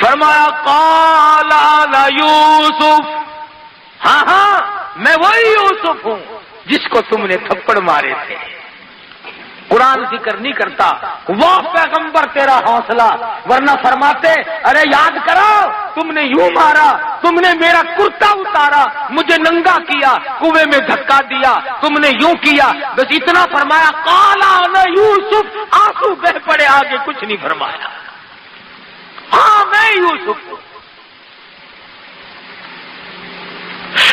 فرمایا قال انا یوسف، ہاں میں وہی یوسف ہوں جس کو تم نے تھپڑ مارے تھے۔ قرآن ذکر نہیں کرتا وہ پیغمبر تیرا حوصلہ، ورنہ فرماتے ارے یاد کرو تم نے یوں مارا، تم نے میرا کرتا اتارا، مجھے ننگا کیا، کنویں میں دھکا دیا، تم نے یوں کیا، بس اتنا فرمایا قال انا یوسف، آنسو بہ پڑے، آگے کچھ نہیں فرمایا۔ ہاں میں یوسف ہوں۔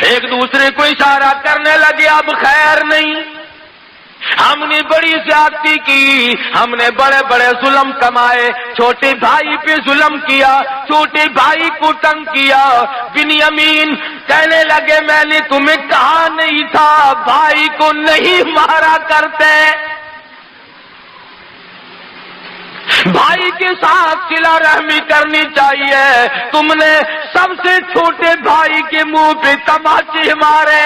ایک دوسرے کو اشارہ کرنے لگے اب خیر نہیں، ہم نے بڑی زیادتی کی، ہم نے بڑے بڑے ظلم کمائے، چھوٹے بھائی پہ ظلم کیا، چھوٹے بھائی کو تنگ کیا۔ بنیامین کہنے لگے میں نے تمہیں کہا نہیں تھا بھائی کو نہیں مارا کرتے، بھائی کے ساتھ صلہ رحمی کرنی چاہیے، تم نے سب سے چھوٹے بھائی کے منہ پہ تماچے مارے،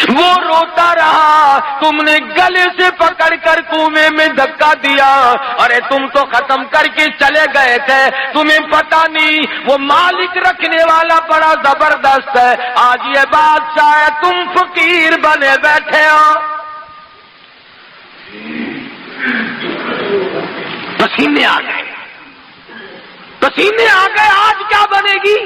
وہ روتا رہا، تم نے گلے سے پکڑ کر کنویں میں دھکا دیا، ارے تم تو ختم کر کے چلے گئے تھے، تمہیں پتہ نہیں وہ مالک رکھنے والا بڑا زبردست ہے، آج یہ بادشاہ ہے تم فقیر بنے بیٹھے ہو۔ پسینے آ گئے، پسینے آ گئے، آج کیا بنے گی؟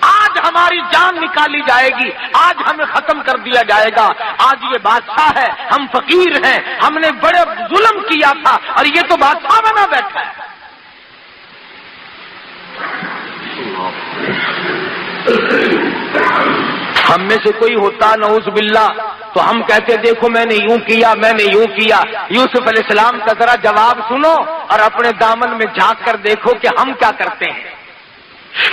آج ہماری جان نکالی جائے گی، آج ہمیں ختم کر دیا جائے گا، آج یہ بادشاہ ہے، ہم فقیر ہیں، ہم نے بڑے ظلم کیا تھا اور یہ تو بادشاہ بنا بیٹھا ہے۔ ہم میں سے کوئی ہوتا نعوذ باللہ تو ہم کہتے دیکھو میں نے یوں کیا، میں نے یوں کیا۔ یوسف علیہ السلام کا ذرا جواب سنو اور اپنے دامن میں جھانک کر دیکھو کہ ہم کیا کرتے ہیں۔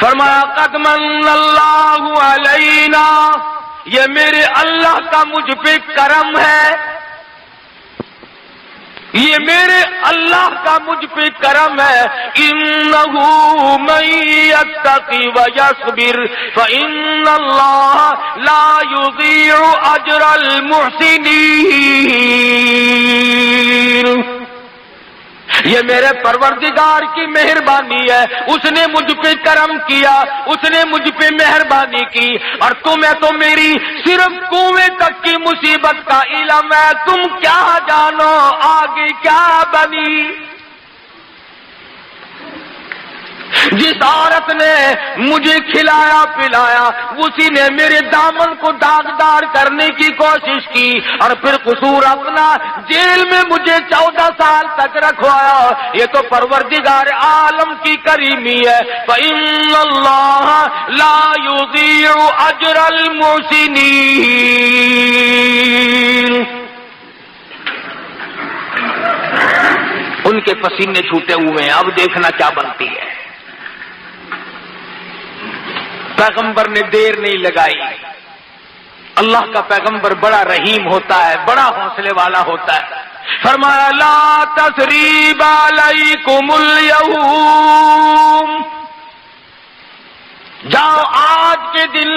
فرمایا قد من اللہ علینا، یہ میرے اللہ کا مجھ پہ کرم ہے، یہ میرے اللہ کا مجھ پہ کرم ہے۔ انہ من یتقی ویصبر فإن اللہ لا یضیع اجر المحسنین، یہ میرے پروردگار کی مہربانی ہے، اس نے مجھ پہ کرم کیا، اس نے مجھ پہ مہربانی کی، اور تمہیں تو میری صرف کنویں تک کی مصیبت کا علم ہے، تم کیا جانو آگے کیا بنی۔ جس عورت نے مجھے کھلایا پلایا اسی نے میرے دامن کو داغدار کرنے کی کوشش کی اور پھر قصور اپنا جیل میں مجھے 14 سال تک رکھوایا، یہ تو پروردگار عالم کی کریمی ہے۔ فإن اللہ لا یضیع اجر المحسنین، ان کے پسینے چھوٹے ہوئے ہیں، اب دیکھنا کیا بنتی ہے۔ پیغمبر نے دیر نہیں لگائی، اللہ کا پیغمبر بڑا رحیم ہوتا ہے، بڑا حوصلے والا ہوتا ہے۔ فرمایا لا تثریب علیکم اليوم، جاؤ آج کے دن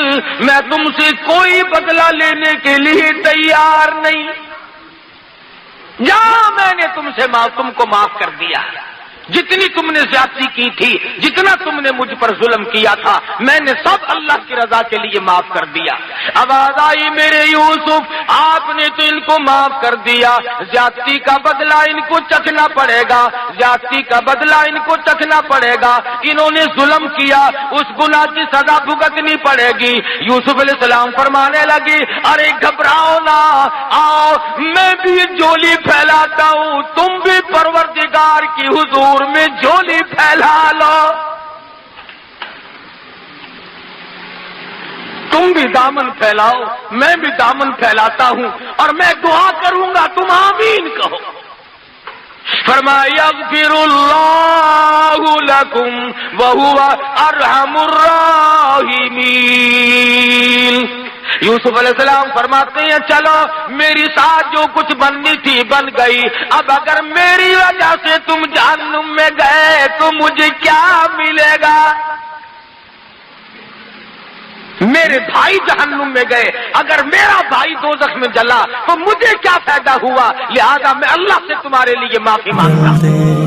میں تم سے کوئی بدلہ لینے کے لیے تیار نہیں، جاؤ میں نے تم کو معاف کر دیا، جتنی تم نے زیادتی کی تھی، جتنا تم نے مجھ پر ظلم کیا تھا، میں نے سب اللہ کی رضا کے لیے معاف کر دیا۔ آواز آئی میرے یوسف آپ نے تو ان کو معاف کر دیا، زیادتی کا بدلہ ان کو چکھنا پڑے گا، زیادتی کا بدلہ ان کو چکھنا پڑے گا، انہوں نے ظلم کیا، اس گناہ کی سزا بھگتنی پڑے گی۔ یوسف علیہ السلام فرمانے لگی ارے گھبراؤ نہ، آؤ میں بھی جولی پھیلاتا ہوں، تم بھی پروردگار کی حضور میں جھولی پھیلا لو، تم بھی دامن پھیلاؤ، میں بھی دامن پھیلاتا ہوں، اور میں دعا کروں گا تم آمین کہو۔ فرمایا یغفر اللہ لکم وہو ارحم الراحمین۔ یوسف علیہ السلام فرماتے ہیں چلو میری ساتھ جو کچھ بننی تھی بن گئی، اب اگر میری وجہ سے تم جہنم میں گئے تو مجھے کیا ملے گا؟ میرے بھائی جہنم میں گئے، اگر میرا بھائی دوزخ میں جلا تو مجھے کیا فائدہ ہوا؟ لہذا میں اللہ سے تمہارے لیے معافی مانگتا ہوں۔